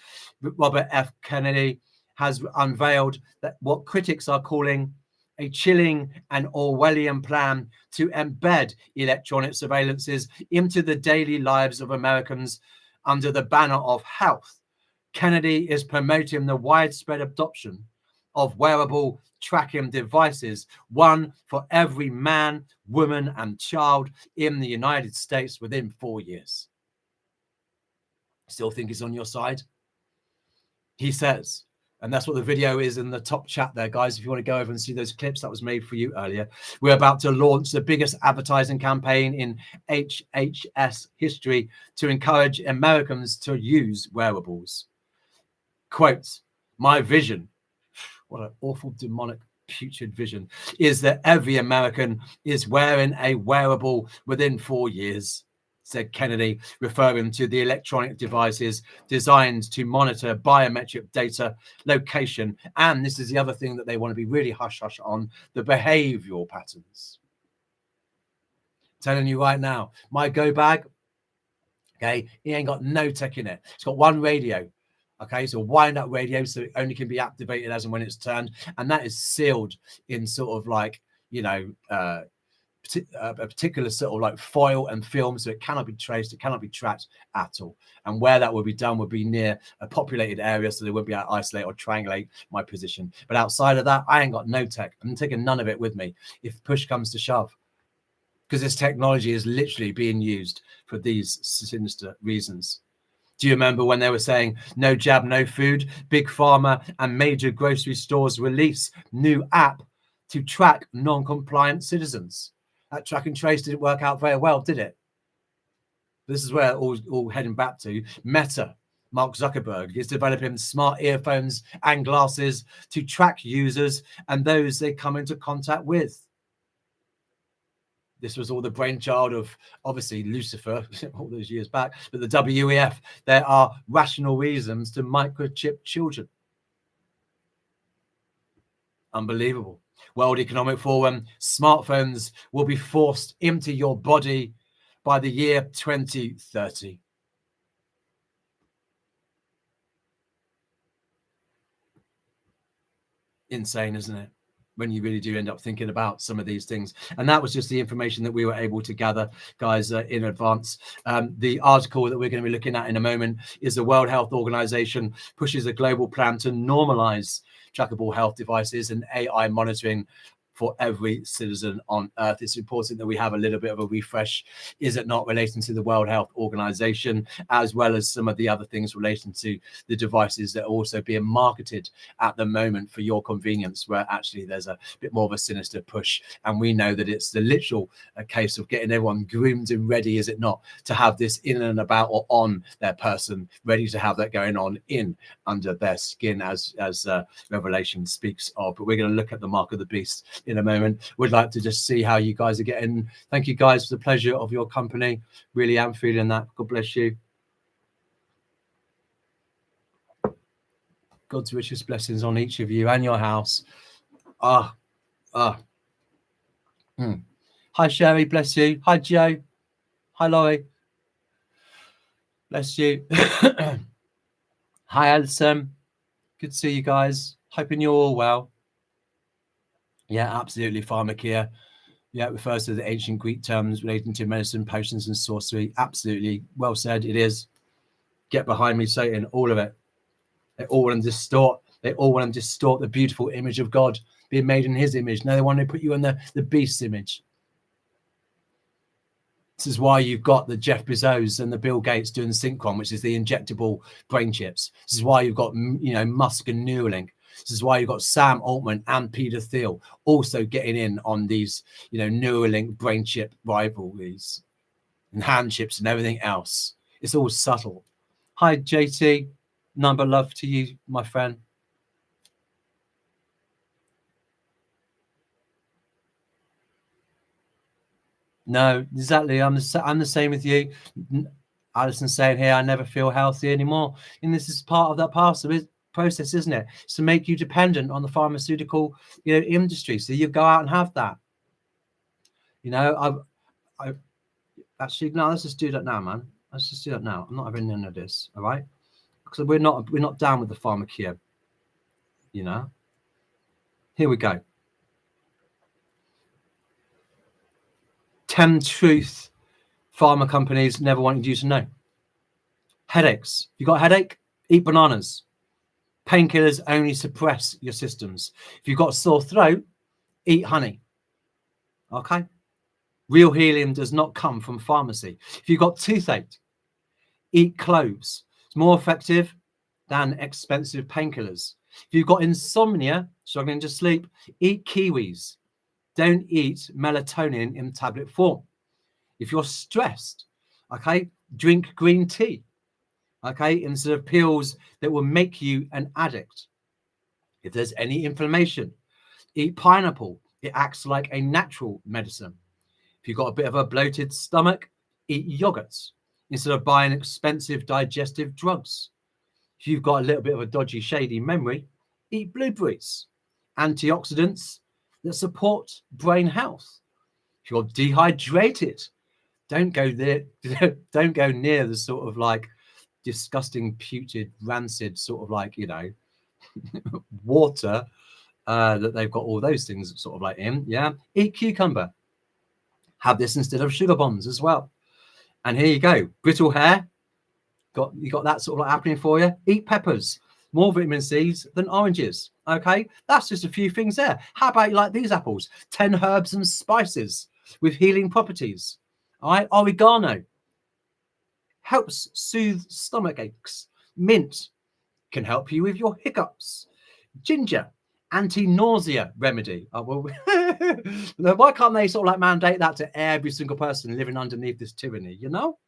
Robert F. Kennedy has unveiled that what critics are calling a chilling and Orwellian plan to embed electronic surveillances into the daily lives of Americans under the banner of health. Kennedy is promoting the widespread adoption of wearable tracking devices, one for every man, woman, and child in the United States within 4 years. Still think he's on your side? He says, and that's what the video is in the top chat there, guys. If you want to go over and see those clips, that was made for you earlier. We're about to launch the biggest advertising campaign in HHS history to encourage Americans to use wearables. Quote, my vision, what an awful demonic putrid vision, is that every American is wearing a wearable within 4 years, said Kennedy, referring to the electronic devices designed to monitor biometric data, location, and this is the other thing that they want to be really hush-hush on, the behavioral patterns. Telling you right now, my go bag, okay, he ain't got no tech in it. It's got one radio. Okay, so wind up radio, so it only can be activated as and when it's turned, and that is sealed in sort of like, you know, a particular sort of like foil and film, so it cannot be traced, it cannot be tracked at all. And where that would be done would be near a populated area, so they won't be able to isolate or triangulate my position. But outside of that, I ain't got no tech. I'm taking none of it with me if push comes to shove, because this technology is literally being used for these sinister reasons. Do you remember when they were saying no jab, no food? Big Pharma and major grocery stores release new app to track non-compliant citizens. That track and trace didn't work out very well, did it? This is where all heading back to. Meta, Mark Zuckerberg, is developing smart earphones and glasses to track users and those they come into contact with. This was all the brainchild of, obviously, Lucifer all those years back, but the WEF. There are rational reasons to microchip children. Unbelievable. World Economic Forum, smartphones will be forced into your body by the year 2030. Insane, isn't it? When you really do end up thinking about some of these things. And that was just the information that we were able to gather, guys, in advance. The article that we're going to be looking at in a moment is the World Health Organization pushes a global plan to normalize trackable health devices and AI monitoring for every citizen on Earth. It's important that we have a little bit of a refresh, is it not, relating to the World Health Organization, as well as some of the other things relating to the devices that are also being marketed at the moment for your convenience, where actually there's a bit more of a sinister push. And we know that it's the literal case of getting everyone groomed and ready, is it not, to have this in and about or on their person, ready to have that going on in under their skin, as Revelation speaks of. But we're going to look at the mark of the beast in a moment. Would like to just see how you guys are getting. Thank you guys for the pleasure of your company. Really am feeling that. God bless you. God's richest blessings on each of you and your house. Hi Sherry, bless you. Hi Joe. Hi Laurie, bless you. Hi Alison, good to see you guys. Hoping you're all well. Yeah, absolutely. Pharmakia. Yeah, it refers to the ancient Greek terms relating to medicine, potions, and sorcery. Absolutely. Well said. It is. Get behind me, Satan. All of it. They all want to distort. They all want to distort the beautiful image of God, being made in his image. Now they want to put you in the beast's image. This is why you've got the Jeff Bezos and the Bill Gates doing Synchron, which is the injectable brain chips. This is why you've got, you know, Musk and Neuralink. This is why you've got Sam Altman and Peter Thiel also getting in on these, you know, Neuralink brain chip rivalries and hand chips and everything else. It's all subtle. Hi, JT. Number love to you, my friend. No, exactly. I'm the same with you. Alison saying here, I never feel healthy anymore. And this is part of that process, isn't it? It's to make you dependent on the pharmaceutical, you know, industry. So you go out and have that. You know, I actually, no, let's just do that now, man. Let's just do that now. I'm not having none of this, all right? Because we're not down with the pharmacare, you know. Here we go. 10 truth pharma companies never wanted you to know. Headaches. You got a headache? Eat bananas. Painkillers only suppress your systems. If you've got a sore throat, eat honey. Okay? Real healing does not come from pharmacy. If you've got toothache, eat cloves. It's more effective than expensive painkillers. If you've got insomnia, struggling to sleep, eat kiwis. Don't eat melatonin in tablet form. If you're stressed, okay, drink green tea, okay, instead of pills that will make you an addict. If there's any inflammation, eat pineapple. It acts like a natural medicine. If you've got a bit of a bloated stomach, eat yogurts instead of buying expensive digestive drugs. If you've got a little bit of a dodgy, shady memory, eat blueberries. Antioxidants that support brain health. If you're dehydrated, don't go there. Don't go near the sort of like disgusting, putrid, rancid sort of like, you know, water that they've got all those things sort of like in. Yeah, eat cucumber. Have this instead of sugar bombs as well. And here you go. Brittle hair. You got that sort of like happening for you. Eat peppers. More vitamin C's than oranges. Okay, that's just a few things there. How about you like these apples? 10 herbs and spices with healing properties. All right, oregano helps soothe stomach aches. Mint can help you with your hiccups. Ginger, anti-nausea remedy. Oh, well, why can't they sort of like mandate that to every single person living underneath this tyranny, you know?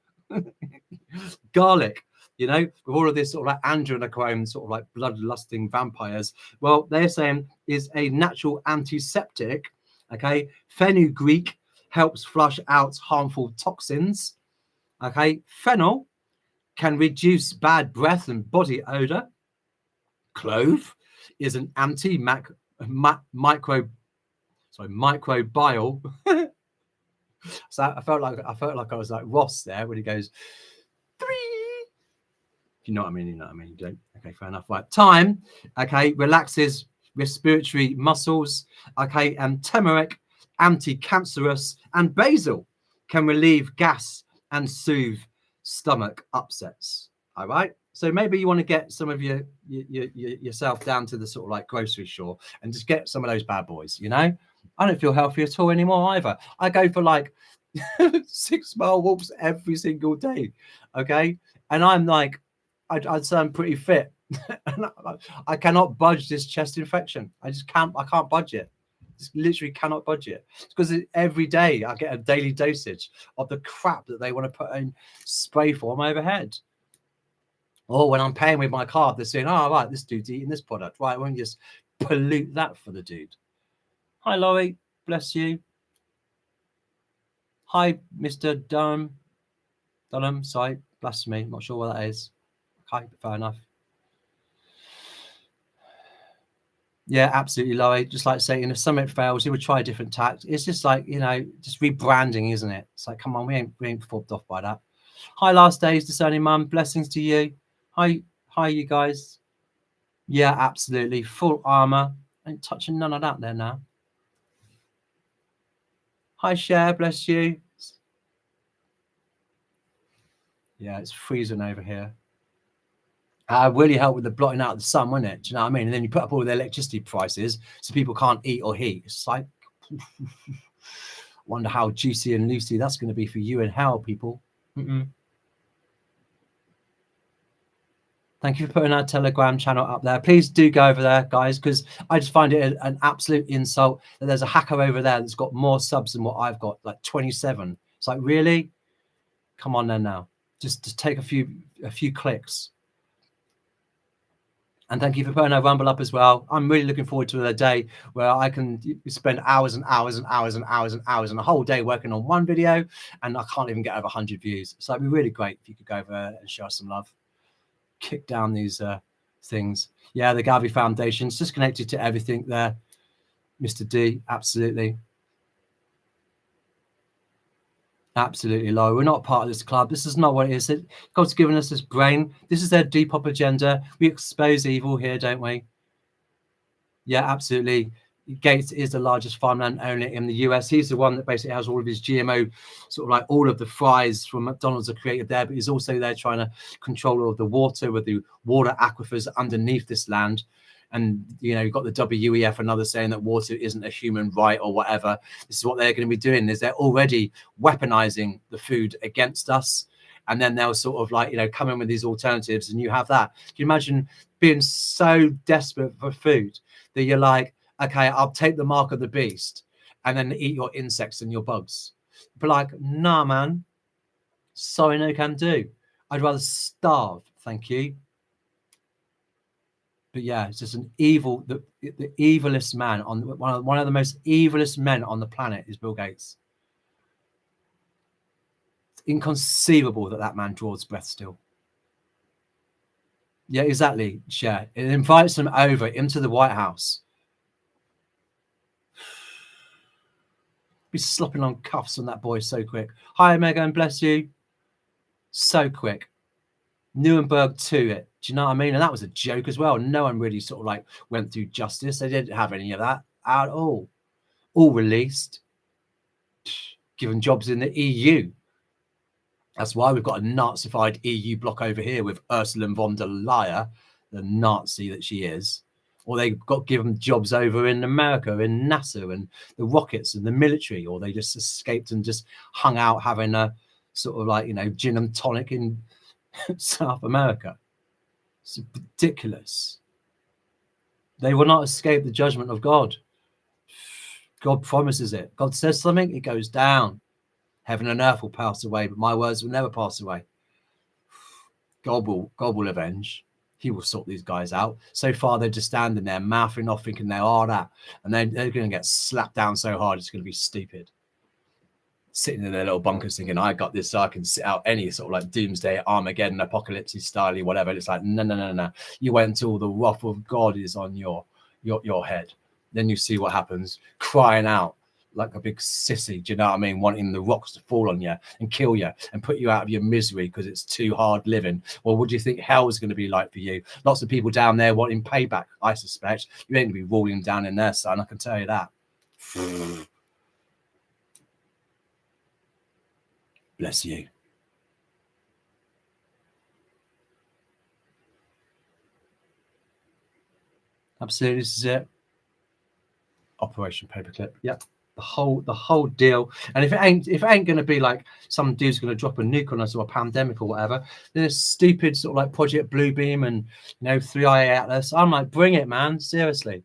Garlic, you know, with all of this sort of like adrenochrome, sort of like bloodlusting vampires. Well, they're saying is a natural antiseptic. Okay, fenugreek helps flush out harmful toxins. Okay, fennel can reduce bad breath and body odor. Clove is an microbial. So I felt like I was like Ross there when he goes 3. If you know what I mean, you know what I mean. You don't. Okay, fair enough. Right, thyme. Okay, relaxes respiratory muscles. Okay, and turmeric, anti-cancerous, and basil can relieve gas and soothe stomach upsets. All right. So maybe you want to get some of yourself down to the sort of like grocery store and just get some of those bad boys. You know, I don't feel healthy at all anymore either. I go for like 6-mile walks every single day. Okay, and I'm like, I'd say I'm pretty fit. And I cannot budge this chest infection. I can't budge it. Just literally cannot budge it. It's because every day I get a daily dosage of the crap that they want to put in spray form overhead. Or when I'm paying with my card, they're saying, oh, right, this dude's eating this product. Right, why don't you just pollute that for the dude? Hi, Laurie. Bless you. Hi, Mr. Dunham, sorry, blasphemy. Not sure what that is. Okay, fair enough. Yeah, absolutely, Laurie. Just like saying, if something fails, you would try a different tact. It's just like, you know, just rebranding, isn't it? It's like, come on, we ain't fobbed off by that. Hi, last days, discerning mum. Blessings to you. Hi, you guys. Yeah, absolutely. Full armor. Ain't touching none of that there now. Hi, Cher. Bless you. Yeah, it's freezing over here. Really help with the blotting out of the sun, wouldn't it? Do you know what I mean? And then you put up all the electricity prices so people can't eat or heat. It's like, Wonder how juicy and loosey that's going to be for you in hell, people. Thank you for putting our Telegram channel up there. Please do go over there, guys, because I just find it an absolute insult that there's a hacker over there that's got more subs than what I've got, like 27. It's like, really? Come on then now. Just take a few clicks. And thank you for putting our Rumble up as well. I'm really looking forward to the day where I can spend hours and hours and hours and hours and hours and a whole day working on one video, and I can't even get over 100 views. So it'd be really great if you could go over and show us some love. Kick down these things. Yeah, the Gavi Foundation's just connected to everything there, Mr. D. Absolutely. Absolutely, Laura. We're not part of this club. This is not what it is. God's given us this brain. This is their Depop agenda. We expose evil here, don't we? Yeah, absolutely. Gates is the largest farmland owner in the US. He's the one that basically has all of his GMO, sort of like all of the fries from McDonald's are created there, but he's also there trying to control all of the water with the water aquifers underneath this land. And, you know, you've got the WEF and others saying that water isn't a human right or whatever. This is what they're going to be doing, is they're already weaponizing the food against us. And then they'll sort of like, you know, come in with these alternatives, and you have that. Can you imagine being so desperate for food that you're like, okay, I'll take the mark of the beast and then eat your insects and your bugs. But like, nah, man. Sorry, no can do. I'd rather starve, thank you. But yeah, it's just an evil, the evilest man on one of the most evilest men on the planet is Bill Gates. It's inconceivable that man draws breath still. Yeah, exactly. Yeah, it invites them over into the White House. Be slopping on cuffs on that boy so quick. Hi, Megan, bless you. So quick. Nuremberg to it. Do you know what I mean? And that was a joke as well. No one really sort of like went through justice. They didn't have any of that at all. All released. Given jobs in the EU. That's why we've got a Nazified EU bloc over here with Ursula von der Leyen, the Nazi that she is. Or they got given jobs over in America, in NASA and the rockets and the military, or they just escaped and just hung out having a sort of like, you know, gin and tonic in South America. It's ridiculous. They will not escape the judgment of God. God promises it. God says something, it goes down. Heaven and earth will pass away, but my words will never pass away. God will avenge. He will sort these guys out. So far, they're just standing there, mouthing off, thinking they are that. And they're going to get slapped down so hard, it's going to be stupid. Sitting in their little bunkers thinking, I got this, so I can sit out any sort of like doomsday, Armageddon, apocalypse style, whatever. It's like, no. You wait until the wrath of God is on your head. Then you see what happens, crying out like a big sissy, do you know what I mean? Wanting the rocks to fall on you and kill you and put you out of your misery because it's too hard living. Well, what do you think hell is going to be like for you? Lots of people down there wanting payback, I suspect. You ain't going to be rolling down in there, son, I can tell you that. Bless you. Absolutely, this is it. Operation Paperclip. Yep. The whole deal. And if it ain't going to be like some dude's going to drop a nuke on us or a pandemic or whatever, then it's stupid sort of like Project Bluebeam and, you know, 3IA Atlas. I'm like, bring it, man. Seriously.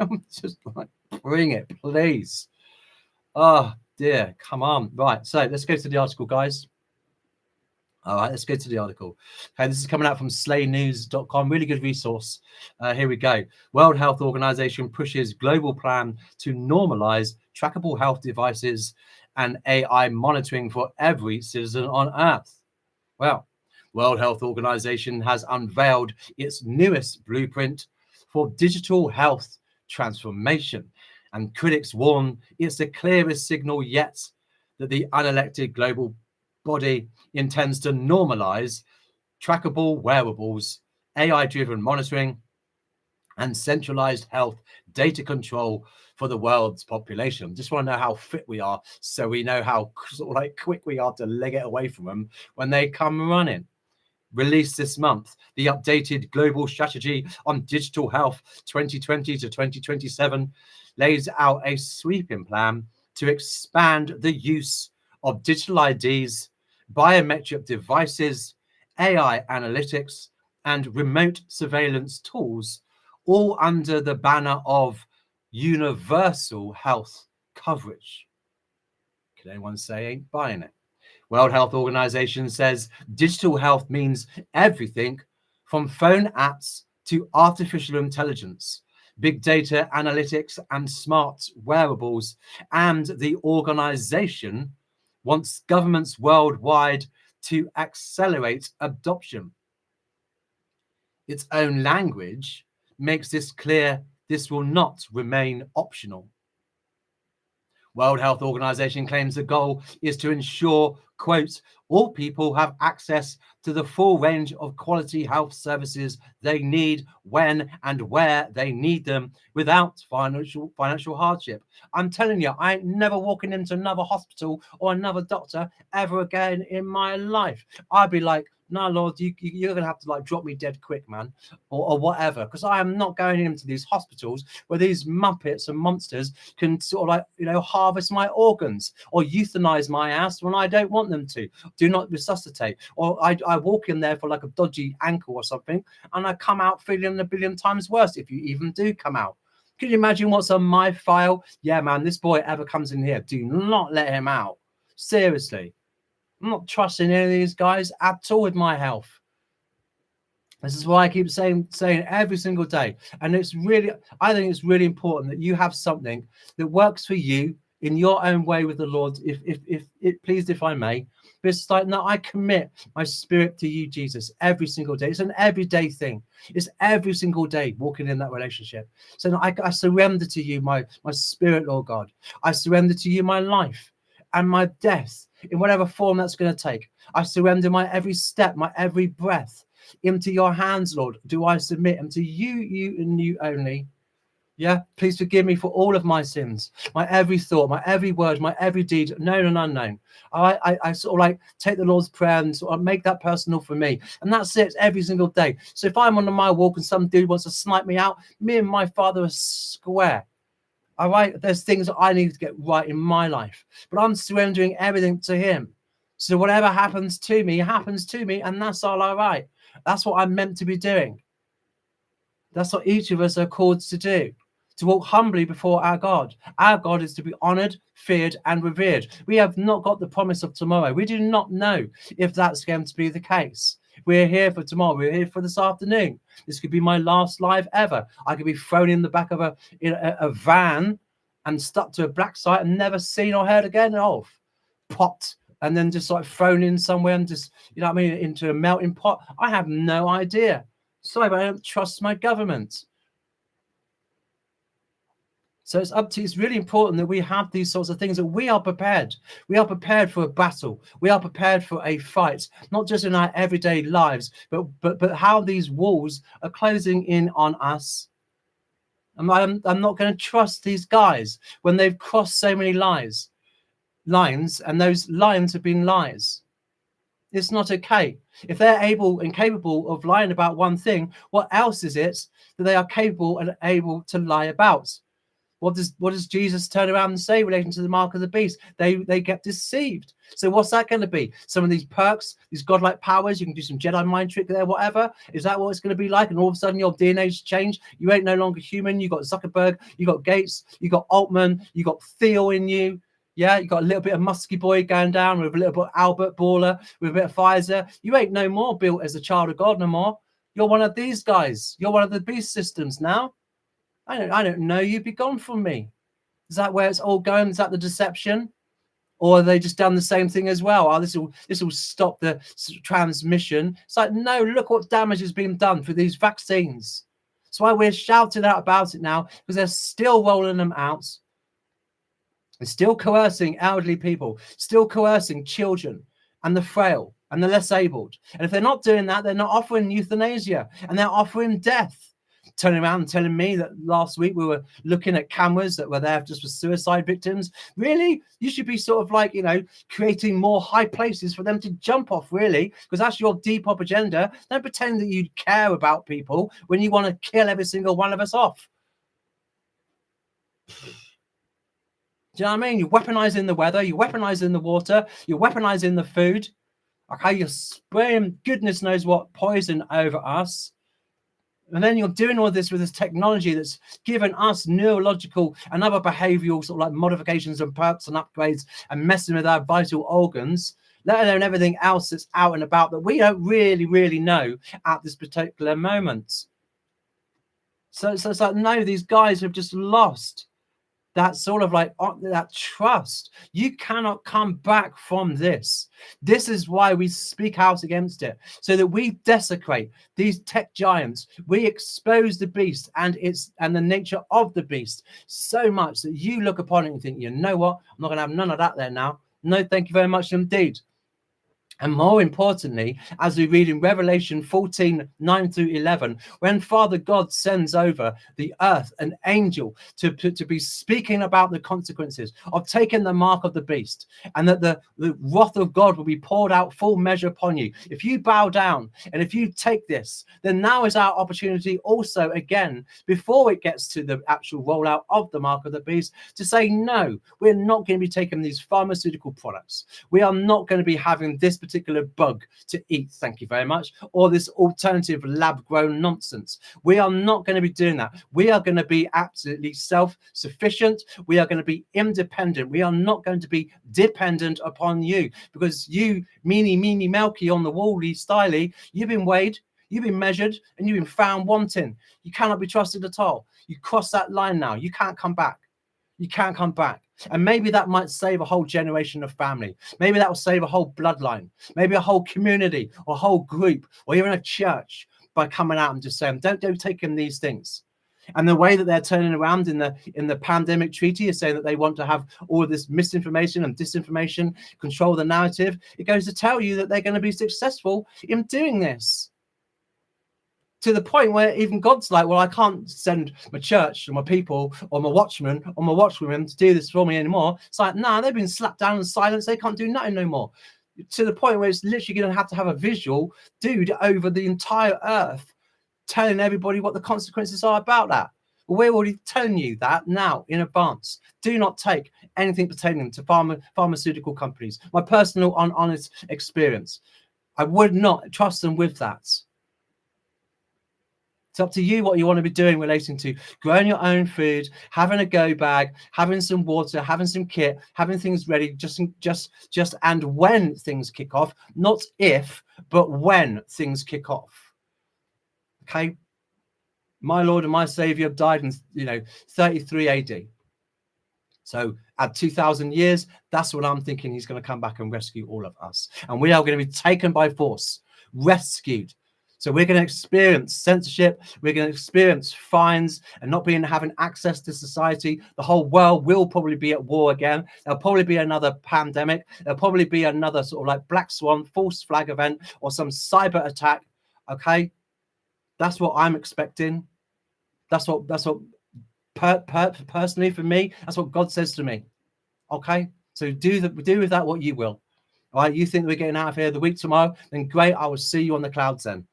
I'm just like, bring it, please. Oh dear, come on. Right, so let's go to the article, guys. All right, let's go to the article. Okay, this is coming out from slaynews.com. Really good resource. Here we go. World Health Organization pushes global plan to normalize trackable health devices and AI monitoring for every citizen on Earth. Well, World Health Organization has unveiled its newest blueprint for digital health transformation. And critics warn it's the clearest signal yet that the unelected global body intends to normalize trackable wearables, AI-driven monitoring, and centralized health data control for the world's population. Just want to know how fit we are so we know how sort of like quick we are to leg it away from them when they come running. Released this month, the updated Global Strategy on Digital Health 2020 to 2027 lays out a sweeping plan to expand the use of digital IDs, biometric devices, AI analytics, and remote surveillance tools, all under the banner of universal health coverage. Can anyone say ain't buying it? World Health Organization says digital health means everything from phone apps to artificial intelligence, big data analytics, and smart wearables. And the organization wants governments worldwide to accelerate adoption. Its own language makes this clear. This will not remain optional. World Health Organization claims the goal is to ensure, quote, all people have access to the full range of quality health services they need when and where they need them without financial hardship. I'm telling you, I ain't never walking into another hospital or another doctor ever again in my life. I'd be like, no, Lord, you're going to have to like drop me dead quick, man, or whatever, because I am not going into these hospitals where these muppets and monsters can sort of like, you know, harvest my organs or euthanize my ass when I don't want them to. Do not resuscitate. Or I walk in there for like a dodgy ankle or something, and I come out feeling a billion times worse if you even do come out. Can you imagine what's on my file? Yeah, man, this boy ever comes in here, do not let him out. Seriously. I'm not trusting any of these guys at all with my health. This is why I keep saying every single day. And it's really, I think it's really important that you have something that works for you in your own way with the Lord, if it pleased, if I may. But it's like, no, I commit my spirit to you, Jesus, every single day. It's an everyday thing. It's every single day walking in that relationship. So no, I surrender to you my spirit, Lord God. I surrender to you my life and my death in whatever form that's going to take. I surrender my every step, my every breath into your hands, Lord. Do I submit them to you, you and you only? Yeah, please forgive me for all of my sins, my every thought, my every word, my every deed, known and unknown. I sort of like take the Lord's Prayer and sort of make that personal for me. And that's it every single day. So if I'm on my walk and some dude wants to snipe me out, me and my Father are square. All right, there's things that I need to get right in my life, but I'm surrendering everything to him. So whatever happens to me, and that's all right. That's what I'm meant to be doing. That's what each of us are called to do, to walk humbly before our God. Our God is to be honored, feared, and revered. We have not got the promise of tomorrow. We do not know if that's going to be the case. We're here for tomorrow. We're here for this afternoon. This could be my last live ever. I could be thrown in the back of a van and stuck to a black site and never seen or heard again of. Popped and then just like thrown in somewhere and just, you know what I mean, into a melting pot. I have no idea. Sorry, but I don't trust my government. So it's up to, it's really important that we have these sorts of things, that we are prepared. We are prepared for a battle. We are prepared for a fight, not just in our everyday lives, but how these walls are closing in on us. I'm not going to trust these guys when they've crossed so many lines, and those lines have been lies. It's not okay. If they're able and capable of lying about one thing, what else is it that they are capable and able to lie about? What does Jesus turn around and say relating to the mark of the beast? They get deceived. So what's that going to be? Some of these perks, these godlike powers, you can do some Jedi mind trick there, whatever. Is that what it's going to be like? And all of a sudden your DNA's changed. You ain't no longer human. You got Zuckerberg, you got Gates, you got Altman, you got Theo in you. Yeah, you got a little bit of Musky Boy going down with a little bit of Albert Baller, with a bit of Pfizer. You ain't no more built as a child of God no more. You're one of these guys. You're one of the beast systems now. I don't know you. Be gone from me. Is that where it's all going? Is that the deception? Or are they just done the same thing as well? Oh, this will stop the transmission. It's like, no, look what damage has been done for these vaccines. That's why we're shouting out about it now, because they're still rolling them out. They're still coercing elderly people, still coercing children and the frail and the less abled. And if they're not doing that, they're not offering euthanasia, and they're offering death. Turning around and telling me that last week we were looking at cameras that were there just for suicide victims. Really? You should be sort of like, you know, creating more high places for them to jump off, really, because that's your Depop agenda. Don't pretend that you care about people when you want to kill every single one of us off. Do you know what I mean? You're weaponizing the weather, you're weaponizing the water, you're weaponizing the food. Okay, you're spraying goodness knows what poison over us. And then you're doing all this with this technology that's given us neurological and other behavioral sort of like modifications and perks and upgrades and messing with our vital organs, let alone everything else that's out and about that we don't really know at this particular moment. So it's like, no, these guys have just lost that sort of like that trust. You cannot come back from this. This is why we speak out against it, so that we desecrate these tech giants. We expose the beast and the nature of the beast so much that you look upon it and think, you know what, I'm not gonna have none of that there now. No, thank you very much indeed. And more importantly, as we read in Revelation 14, 9 through 11, when Father God sends over the earth an angel to be speaking about the consequences of taking the mark of the beast, and that the wrath of God will be poured out full measure upon you. If you bow down and if you take this, then now is our opportunity also again, before it gets to the actual rollout of the mark of the beast, to say, no, we're not going to be taking these pharmaceutical products. We are not going to be having this particular bug to eat, thank you very much, or this alternative lab-grown nonsense. We are not going to be doing that. We are going to be absolutely self-sufficient. We are going to be independent. We are not going to be dependent upon you, because you, meeny, melky on the wally styly, you've been weighed, you've been measured, and you've been found wanting. You cannot be trusted at all. You cross that line now. You can't come back. You can't come back. And maybe that might save a whole generation of family. Maybe that will save a whole bloodline, maybe a whole community or a whole group or even a church, by coming out and just saying, don't take in these things. And the way that they're turning around in the pandemic treaty is saying that they want to have all of this misinformation and disinformation, control the narrative. It goes to tell you that they're going to be successful in doing this. To the point where even God's like, well, I can't send my church or my people or my watchmen or my watchwomen to do this for me anymore. It's like, no, they've been slapped down and silenced. They can't do nothing no more. To the point where it's literally going to have a visual dude over the entire earth telling everybody what the consequences are about that. Well, we're already telling you that now in advance. Do not take anything pertaining to pharmaceutical companies. My personal honest experience, I would not trust them with that. It's up to you what you want to be doing relating to growing your own food, having a go bag, having some water, having some kit, having things ready just and when things kick off, not if, but when things kick off. Okay? My Lord and my Savior died in 33 AD. So at 2,000 years, that's what I'm thinking. He's going to come back and rescue all of us. And we are going to be taken by force, rescued. So we're going to experience censorship. We're going to experience fines and not having access to society. The whole world will probably be at war again. There'll probably be another pandemic. There'll probably be another sort of like black swan, false flag event, or some cyber attack. Okay, that's what I'm expecting. That's what personally for me, that's what God says to me. Okay, so do with that what you will. All right, you think we're getting out of here the week tomorrow? Then great, I will see you on the clouds then.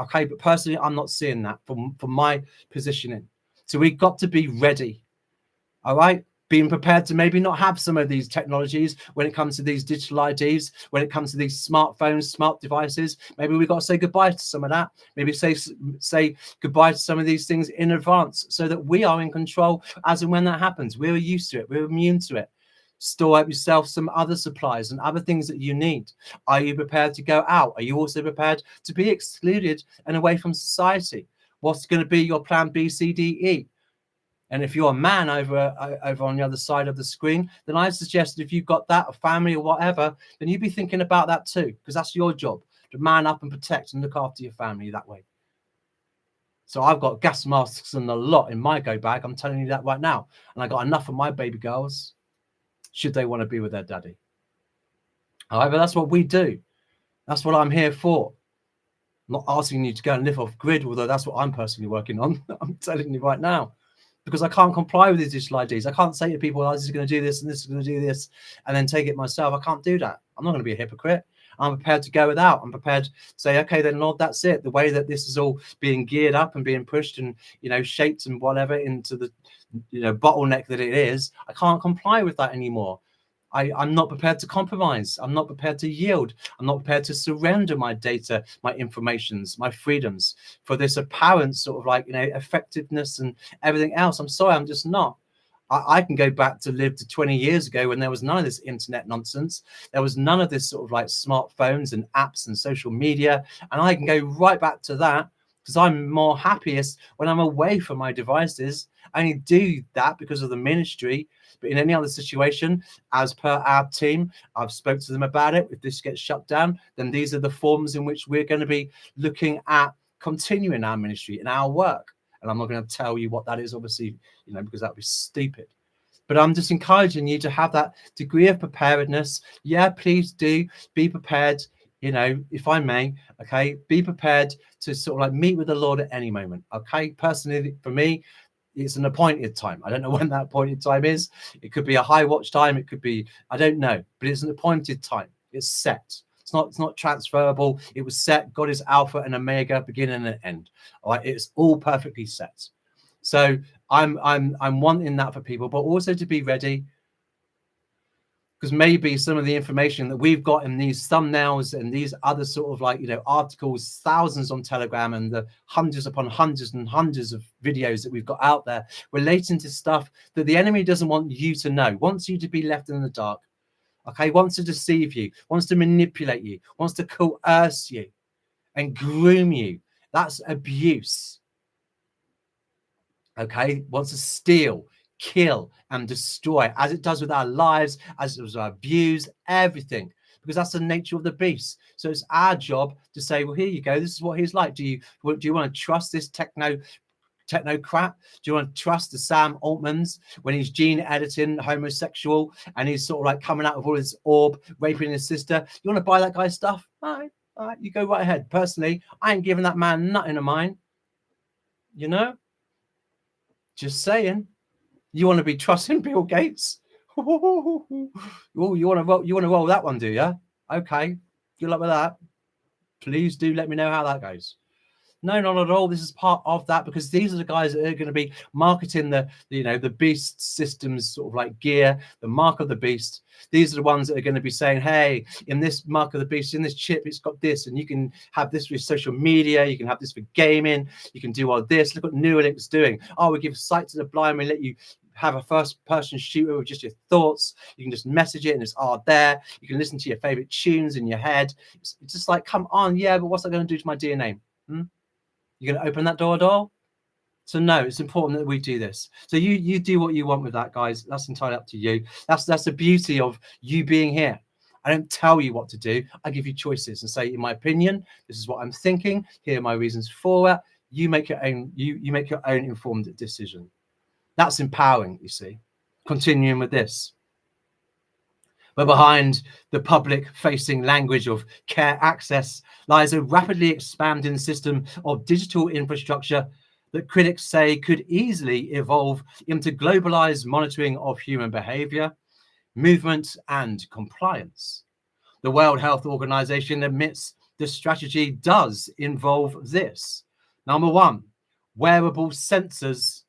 Okay, but personally, I'm not seeing that from my positioning. So we've got to be ready. All right, being prepared to maybe not have some of these technologies when it comes to these digital IDs, when it comes to these smartphones, smart devices. Maybe we've got to say goodbye to some of that. Maybe say goodbye to some of these things in advance, so that we are in control as and when that happens. We're used to it. We're immune to it. Store up yourself some other supplies and other things that you need. Are you prepared to go out? Are you also prepared to be excluded and away from society? What's going to be your plan B, C, D, E? And if you're a man over on the other side of the screen, then I suggest if you've got that, a family or whatever, then you'd be thinking about that too, because that's your job, to man up and protect and look after your family that way. So I've got gas masks and a lot in my go bag. I'm telling you that right now. And I got enough of my baby girls, should they want to be with their daddy. All right, but that's what we do. That's what I'm here for. I'm not asking you to go and live off grid, although that's what I'm personally working on. I'm telling you right now, because I can't comply with these digital IDs. I can't say to people, oh, this is going to do this and this is going to do this, and then take it myself. I can't do that. I'm not going to be a hypocrite. I'm prepared to go without. I'm prepared to say, okay, then Lord, that's it. The way that this is all being geared up and being pushed and, shaped and whatever into the bottleneck that it is, I can't comply with that anymore. I'm not prepared to compromise. I'm not prepared to yield. I'm not prepared to surrender my data, my informations, my freedoms for this apparent sort of like, effectiveness and everything else. I'm sorry, I'm just not. I can go back to live to 20 years ago when there was none of this internet nonsense. There was none of this sort of like smartphones and apps and social media. And I can go right back to that because I'm more happiest when I'm away from my devices. I only do that because of the ministry. But in any other situation, as per our team, I've spoke to them about it. If this gets shut down, then these are the forms in which we're going to be looking at continuing our ministry and our work. And I'm not going to tell you what that is, obviously, because that would be stupid. But I'm just encouraging you to have that degree of preparedness. Yeah, please do be prepared, if I may, okay, be prepared to sort of like meet with the Lord at any moment. Okay, personally, for me, it's an appointed time. I don't know when that appointed time is. It could be a high watch time. It could be, I don't know, but it's an appointed time. It's set. It's not transferable. It was set. God is Alpha and Omega, beginning and end. All right, it's all perfectly set. So I'm wanting that for people, but also to be ready, because maybe some of the information that we've got in these thumbnails and these other sort of like, articles, thousands on Telegram, and the hundreds upon hundreds and hundreds of videos that we've got out there relating to stuff that the enemy doesn't want you to know, wants you to be left in the dark, okay, wants to deceive you, wants to manipulate you, wants to coerce you and groom you. That's abuse. Okay, wants to steal, kill and destroy, as it does with our lives, as it does with our views, everything, because that's the nature of the beast. So it's our job to say, well, here you go, this is what he's like. Do you want to trust this techno crap? Do you want to trust the Sam Altmans when he's gene editing homosexual and he's sort of like coming out of all his orb, raping his sister? You want to buy that guy's stuff? All right, you go right ahead. Personally, I ain't giving that man nothing of mine. Just saying. You want to be trusting Bill Gates? Oh, you want to roll that one, do you? Okay, good luck with that. Please do let me know how that goes. No, not at all. This is part of that, because these are the guys that are going to be marketing the beast systems sort of like gear, the mark of the beast. These are the ones that are going to be saying, hey, in this mark of the beast, in this chip, it's got this, and you can have this with social media, you can have this for gaming, you can do all this. Look what Neuralink's doing. Oh, we give sight to the blind, we let you have a first-person shooter with just your thoughts. You can just message it and it's all there. You can listen to your favorite tunes in your head. It's just like, come on, yeah, but what's that going to do to my DNA? You're going to open that door at all? So no, it's important that we do this. So you do what you want with that, guys. That's entirely up to you. That's the beauty of you being here. I don't tell you what to do. I give you choices and say, in my opinion, this is what I'm thinking. Here are my reasons for it. You make your own. You make your own informed decision. That's empowering, you see. Continuing with this. But behind the public-facing language of care access lies a rapidly expanding system of digital infrastructure that critics say could easily evolve into globalized monitoring of human behavior, movement, and compliance. The World Health Organization admits the strategy does involve this. Number one, wearable sensors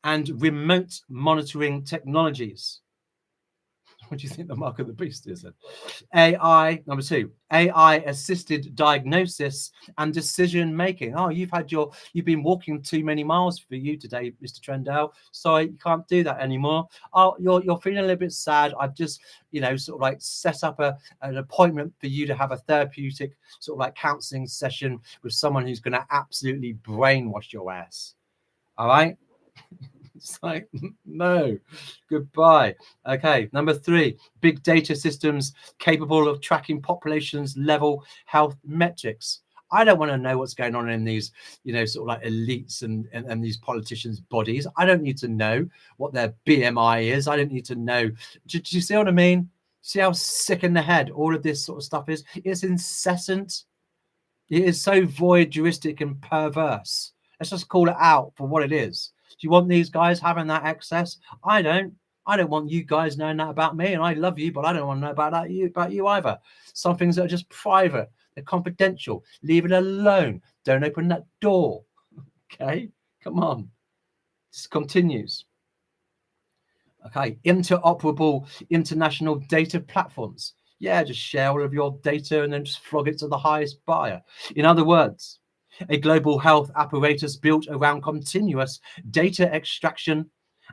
and remote monitoring technologies. What do you think the mark of the beast is then? AI, number two, AI assisted diagnosis and decision making. Oh, you've been walking too many miles for you today, Mr. Trendell. Sorry, you can't do that anymore. Oh, you're feeling a little bit sad. I've just, sort of like set up an appointment for you to have a therapeutic sort of like counseling session with someone who's going to absolutely brainwash your ass. All right. It's like, no, goodbye. Okay, number three, big data systems capable of tracking populations level health metrics. I don't want to know what's going on in these, sort of like elites and these politicians' bodies. I don't need to know what their BMI is. I don't need to know. Do you see what I mean? See how sick in the head all of this sort of stuff is? It's incessant. It is so voyeuristic and perverse. Let's just call it out for what it is. Do you want these guys having that access? I don't want you guys knowing that about me, and I love you, but I don't want to know about you either. Some things that are just private, they're confidential. Leave it alone. Don't open that door. Okay, come on. This continues. Okay, interoperable international data platforms. Yeah, just share all of your data and then just flog it to the highest buyer. In other words, a global health apparatus built around continuous data extraction,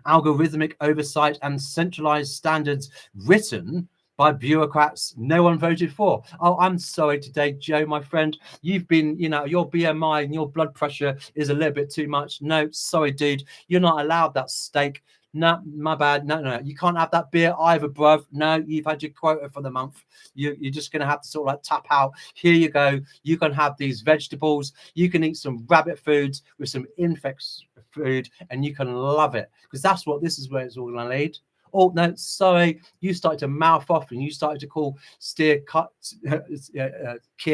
algorithmic oversight, and centralized standards written by bureaucrats no one voted for. Oh, I'm sorry today, Joe, my friend. You've been, your BMI and your blood pressure is a little bit too much. No, sorry, dude. You're not allowed that steak. No, my bad. No. You can't have that beer either, bruv. No, you've had your quota for the month. You're just going to have to sort of like tap out. Here you go. You can have these vegetables. You can eat some rabbit foods with some insect food, and you can love it, because that's what this is where it's all going to lead. Oh, no, sorry. You started to mouth off and you started to call Keir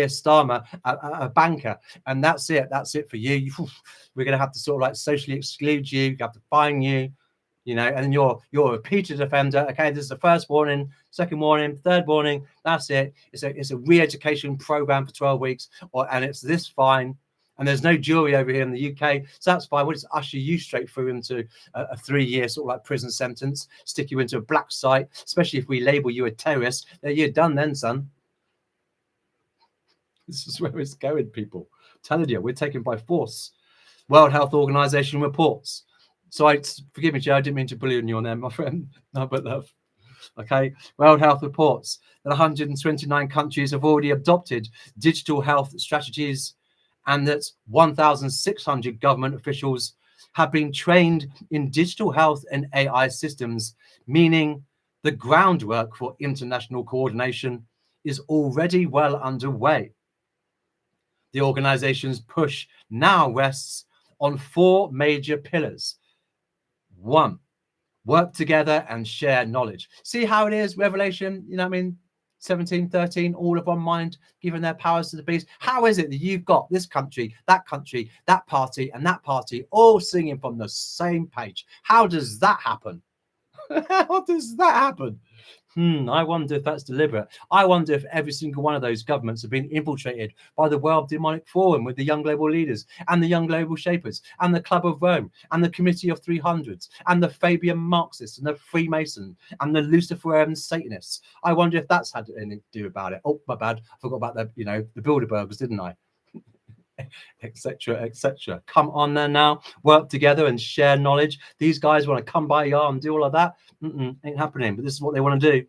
Starmer a banker. And that's it. That's it for you. We're going to have to sort of like socially exclude you. We have to fine you. And you're a repeated offender. Okay, this is the first warning, second warning, third warning. That's it. It's a re-education program for 12 weeks, and it's this fine. And there's no jury over here in the UK, so that's fine. We'll just usher you straight through into a 3-year sort of like prison sentence, stick you into a black site, especially if we label you a terrorist. You're done then, son. This is where it's going, people. I'm telling you, we're taken by force. World Health Organization reports. So forgive me, Joe, I didn't mean to bully you on there, my friend. No, but love. Okay, World Health reports that 129 countries have already adopted digital health strategies, and that 1,600 government officials have been trained in digital health and AI systems, meaning the groundwork for international coordination is already well underway. The organization's push now rests on 4 major pillars. 1, work together and share knowledge. See how it is, Revelation, 17:13, all of one mind, giving their powers to the beast. How is it that you've got this country, that party, and that party all singing from the same page? How does that happen? How does that happen? I wonder if that's deliberate. I wonder if every single one of those governments have been infiltrated by the World Demonic Forum with the Young Global Leaders and the Young Global Shapers and the Club of Rome and the Committee of 300s and the Fabian Marxists and the Freemason and the Luciferian Satanists. I wonder if that's had anything to do about it. Oh, my bad. I forgot about the Bilderbergers, didn't I? Etc. Come on there now, work together and share knowledge. These guys want to come by your and do all of that. Ain't happening, but this is what they want to do.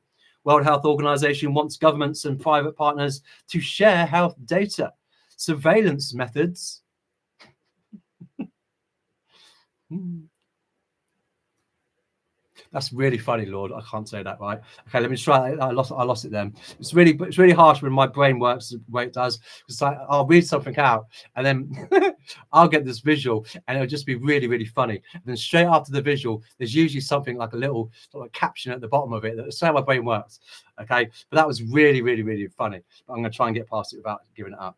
World Health Organization wants governments and private partners to share health data, surveillance methods. That's really funny, Lord. I can't say that right. Okay, let me try. I lost it then. It's really harsh when my brain works the way it does. It's like I'll read something out and then I'll get this visual and it'll just be really, really funny. And then straight after the visual, there's usually something like a little sort of caption at the bottom of it. That's how my brain works. Okay, but that was really, really, really funny. But I'm going to try and get past it without giving it up.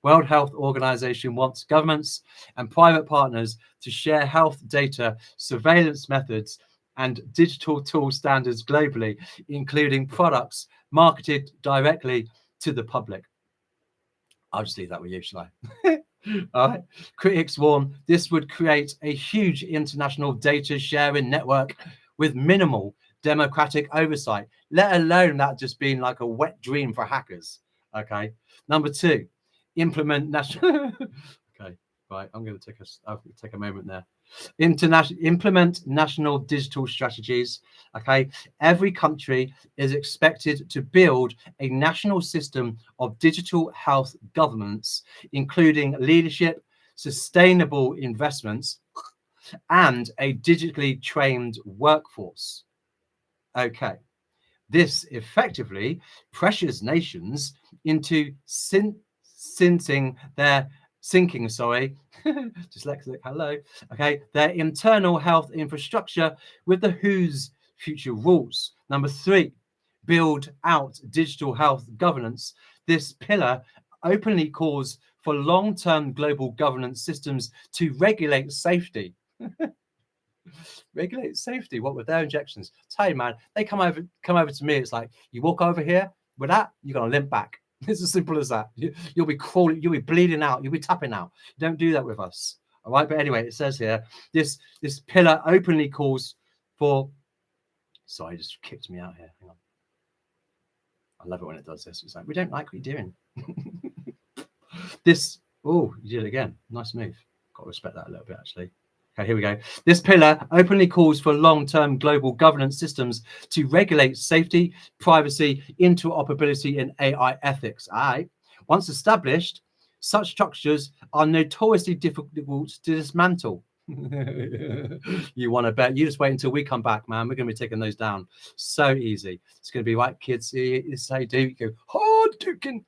World Health Organization wants governments and private partners to share health data, surveillance methods, and digital tool standards globally, including products marketed directly to the public. I'll just leave that with you, shall I? All right. Critics warn this would create a huge international data sharing network with minimal democratic oversight, let alone that just being like a wet dream for hackers. Okay. Number 2, implement national. Okay, right. I'm going to take a moment there. Implement national digital strategies. Okay, every country is expected to build a national system of digital health governance, including leadership, sustainable investments, and a digitally trained workforce. Okay. This effectively pressures nations into sinking dyslexic, hello. Okay, their internal health infrastructure with the WHO's future rules. Number 3, build out digital health governance. This pillar openly calls for long-term global governance systems to regulate safety. Regulate safety, what with their injections? Tell you, man, they come over to me. It's like you walk over here with that, you're gonna limp back. It's as simple as that. You'll be crawling, you'll be bleeding out, you'll be tapping out. Don't do that with us. All right. But anyway, it says here this pillar openly calls 4. Sorry, it just kicked me out here. Hang on. I love it when it does this. It's like, we don't like what you're doing. This, oh, you did it again. Nice move. Got to respect that a little bit, actually. Okay, here we go. This pillar openly calls for long-term global governance systems to regulate safety, privacy, interoperability, and AI ethics. All right. Once established, such structures are notoriously difficult to dismantle. You want to bet? You just wait until we come back, man. We're going to be taking those down. So easy. It's going to be right, kids. It's how you do. You go hard duking.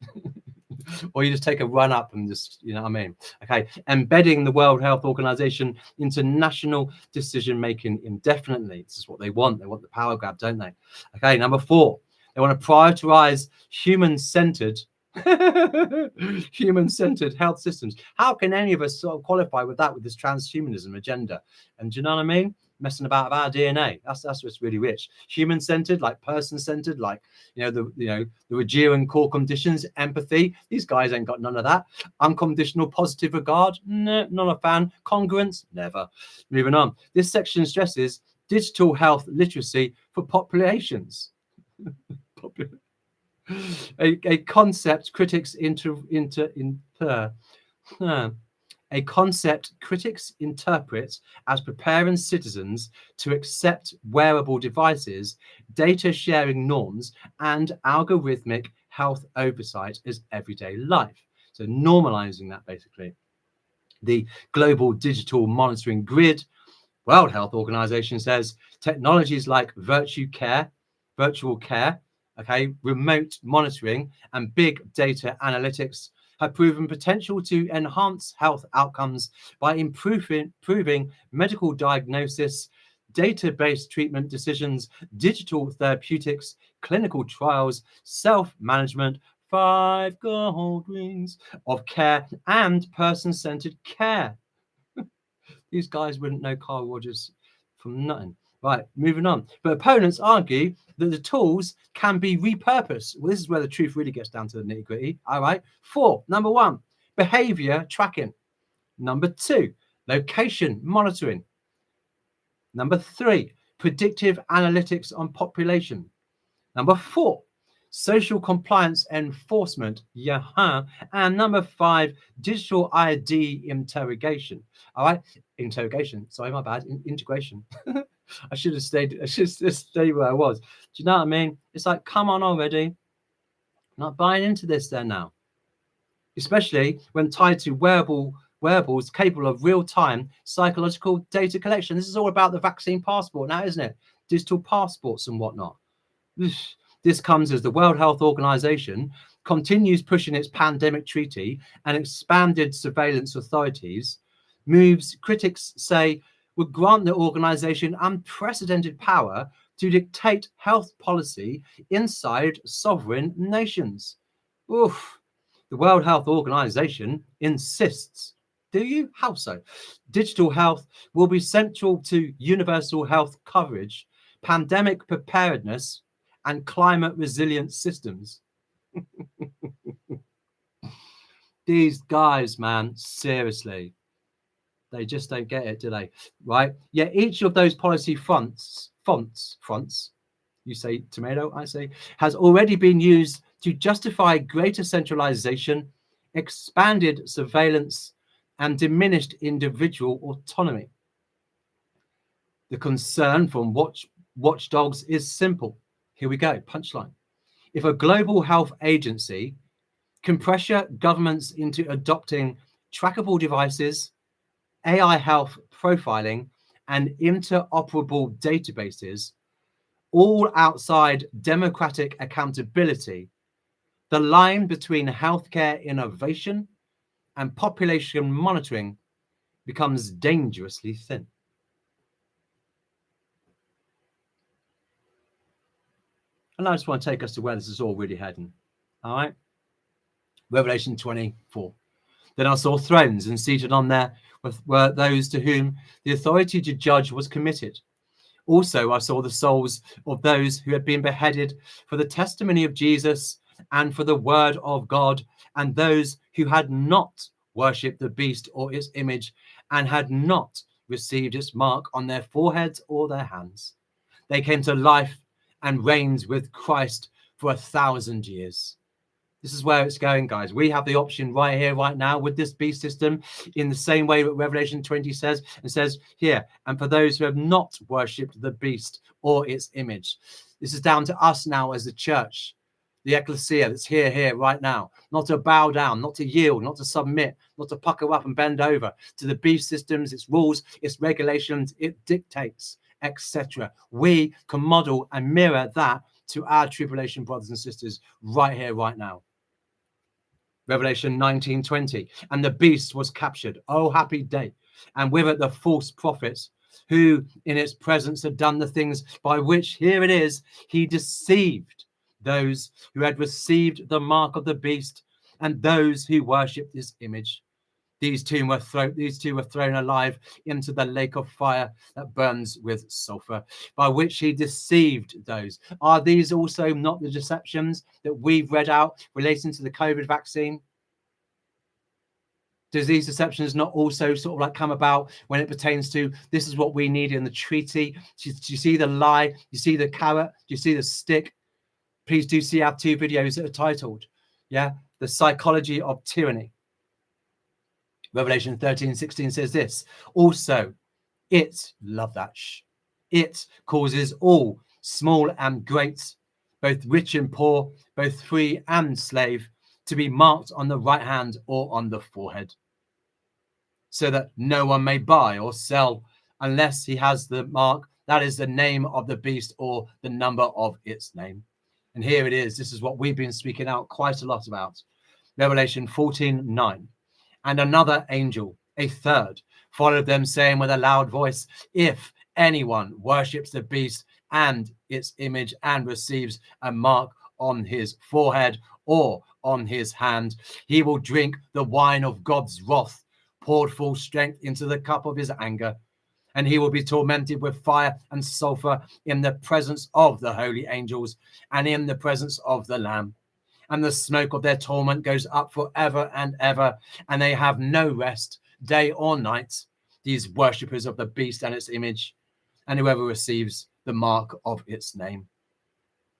Or you just take a run up and just, you know what I mean? Okay, embedding the World Health Organization into national decision making indefinitely. This is what they want. They want the power grab, don't they? Okay, number 4, they want to prioritize human-centered health systems. How can any of us sort of qualify with that, with this transhumanism agenda? And do you know what I mean? Messing about with our DNA. That's what's really rich. Human-centered, like person-centered, like the Rogerian core conditions, empathy. These guys ain't got none of that. Unconditional positive regard, no, not a fan. Congruence, never. Moving on. This section stresses digital health literacy for populations. A concept critics interpret as preparing citizens to accept wearable devices, data sharing norms, and algorithmic health oversight as everyday life. So normalizing that, basically. The global digital monitoring grid, World Health Organization says technologies like virtual care, remote monitoring, and big data analytics have proven potential to enhance health outcomes by improving medical diagnosis, data-based treatment decisions, digital therapeutics, clinical trials, self-management, 5 gold rings of care, and person-centered care. These guys wouldn't know Carl Rogers from nothing. Right, moving on. But opponents argue that the tools can be repurposed. Well, this is where the truth really gets down to the nitty-gritty. All right. 4, number 1, behavior tracking. Number 2, location monitoring. Number 3, predictive analytics on population. Number 4, social compliance enforcement. And number 5, digital ID interrogation. All right. Interrogation. Sorry, my bad. Integration. I should have stayed where I was. Do you know what I mean? It's like, come on already. I'm not buying into this there now. Especially when tied to wearables capable of real-time psychological data collection. This is all about the vaccine passport now, isn't it? Digital passports and whatnot. This comes as the World Health Organization continues pushing its pandemic treaty and expanded surveillance authorities. Moves critics say would grant the organization unprecedented power to dictate health policy inside sovereign nations. Oof. The World Health Organization insists. Do you? How so? Digital health will be central to universal health coverage, pandemic preparedness, and climate resilient systems. These guys, man, seriously. They just don't get it, do they? Right? Yeah, each of those policy fronts, you say tomato, I say, has already been used to justify greater centralization, expanded surveillance, and diminished individual autonomy. The concern from watchdogs is simple. Here we go, punchline. If a global health agency can pressure governments into adopting trackable devices, AI health profiling, and interoperable databases, all outside democratic accountability, the line between healthcare innovation and population monitoring becomes dangerously thin. And I just want to take us to where this is all really heading. All right. Revelation 24. Then I saw thrones, and seated on there were those to whom the authority to judge was committed. Also, I saw the souls of those who had been beheaded for the testimony of Jesus and for the word of God, and those who had not worshipped the beast or its image and had not received its mark on their foreheads or their hands. They came to life and reigned with Christ for 1,000 years. This is where it's going, guys. We have the option right here, right now, with this beast system, in the same way that Revelation 20 says, and says here, and for those who have not worshipped the beast or its image. This is down to us now as the church, the ecclesia that's here, right now, not to bow down, not to yield, not to submit, not to pucker up and bend over to the beast systems, its rules, its regulations, it dictates, etc. We can model and mirror that to our tribulation brothers and sisters right here, right now. Revelation 19:20, and the beast was captured. Oh, happy day. And with it the false prophets, who in its presence had done the things by which, here it is, he deceived those who had received the mark of the beast and those who worshipped his image. These two were thrown alive into the lake of fire that burns with sulfur, by which he deceived those. Are these also not the deceptions that we've read out relating to the COVID vaccine? Does these deceptions not also sort of like come about when it pertains to this is what we need in the treaty? Do you see the lie? Do you see the carrot? Do you see the stick? Please do see our 2 videos that are titled, The Psychology of Tyranny. Revelation 13:16 says this. Also, love that, it causes all, small and great, both rich and poor, both free and slave, to be marked on the right hand or on the forehead, so that no one may buy or sell unless he has the mark, that is the name of the beast or the number of its name. And here it is. This is what we've been speaking out quite a lot about. Revelation 14:9. And another angel, a third, followed them, saying with a loud voice, if anyone worships the beast and its image and receives a mark on his forehead or on his hand, he will drink the wine of God's wrath, poured full strength into the cup of his anger. And he will be tormented with fire and sulfur in the presence of the holy angels and in the presence of the Lamb. And the smoke of their torment goes up forever and ever, and they have no rest, day or night, these worshippers of the beast and its image, and whoever receives the mark of its name.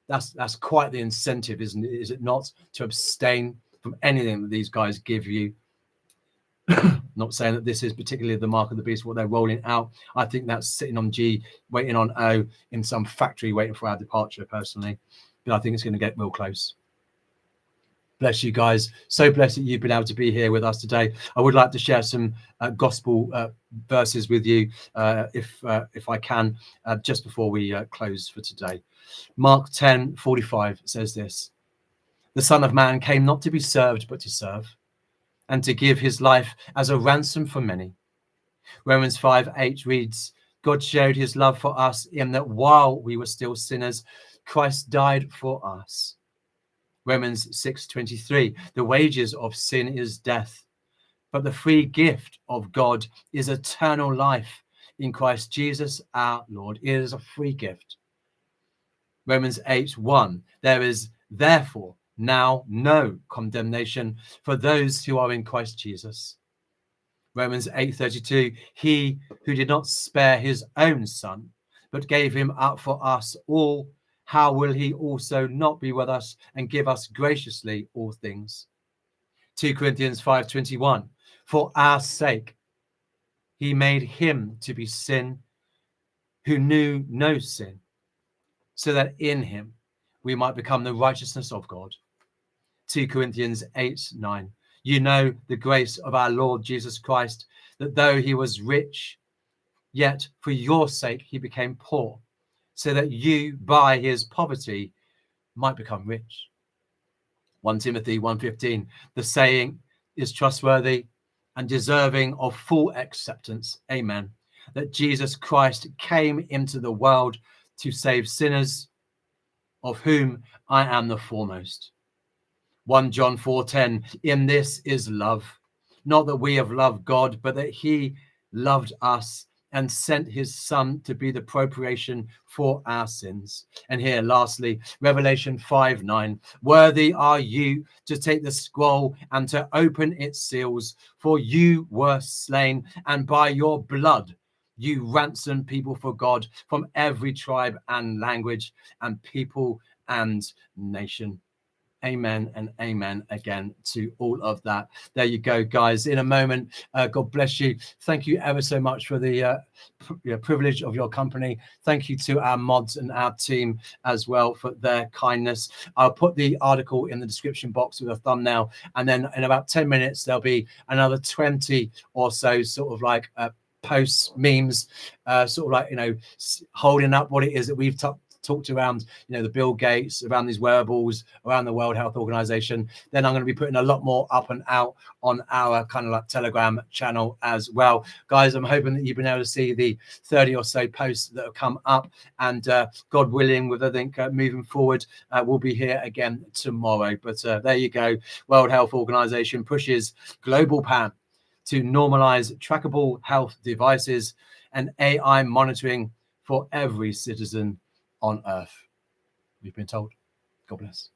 That's quite the incentive, isn't it? Is it not, to abstain from anything that these guys give you? Not saying that this is particularly the mark of the beast, what they're rolling out. I think that's sitting on G, waiting on O in some factory, waiting for our departure, personally. But I think it's going to get real close. Bless you guys. So blessed that you've been able to be here with us today. I would like to share some gospel verses with you, if I can, just before we close for today. Mark 10:45 says this. The Son of Man came not to be served, but to serve, and to give his life as a ransom for many. Romans 5:8 reads, God showed his love for us in that while we were still sinners, Christ died for us. Romans 6:23, the wages of sin is death, but the free gift of God is eternal life in Christ Jesus our Lord. It is a free gift. Romans 8:1, there is therefore now no condemnation for those who are in Christ Jesus. Romans 8:32, he who did not spare his own son, but gave him up for us all, how will he also not be with us and give us graciously all things? 2 Corinthians 5:21, for our sake he made him to be sin who knew no sin, so that in him we might become the righteousness of God. 2 Corinthians 8:9, you know the grace of our Lord Jesus Christ, that though he was rich, yet for your sake he became poor, so that you by his poverty might become rich. 1 Timothy 1:15, the saying is trustworthy and deserving of full acceptance, amen, that Jesus Christ came into the world to save sinners, of whom I am the foremost. 1 John 4:10, in this is love, not that we have loved God, but that he loved us and sent his son to be the propitiation for our sins. And here, lastly, Revelation 5:9, worthy are you to take the scroll and to open its seals, for you were slain, and by your blood You ransom people for God from every tribe and language and people and nation. Amen and amen again to all of that. There you go, guys. In a moment, God bless you. Thank you ever so much for the privilege of your company. Thank you to our mods and our team as well for their kindness. I'll put the article in the description box with a thumbnail, and then in about 10 minutes, there'll be another 20 or so sort of like posts, memes, sort of like, you know, holding up what it is that we've talked around, you know, the Bill Gates, around these wearables, around the World Health Organization. Then I'm going to be putting a lot more up and out on our kind of like Telegram channel as well. Guys, I'm hoping that you've been able to see the 30 or so posts that have come up, and God willing, with I think moving forward, we'll be here again tomorrow. But there you go. World Health Organization pushes global ban to normalize trackable health devices and AI monitoring for every citizen on earth. We've been told. God bless.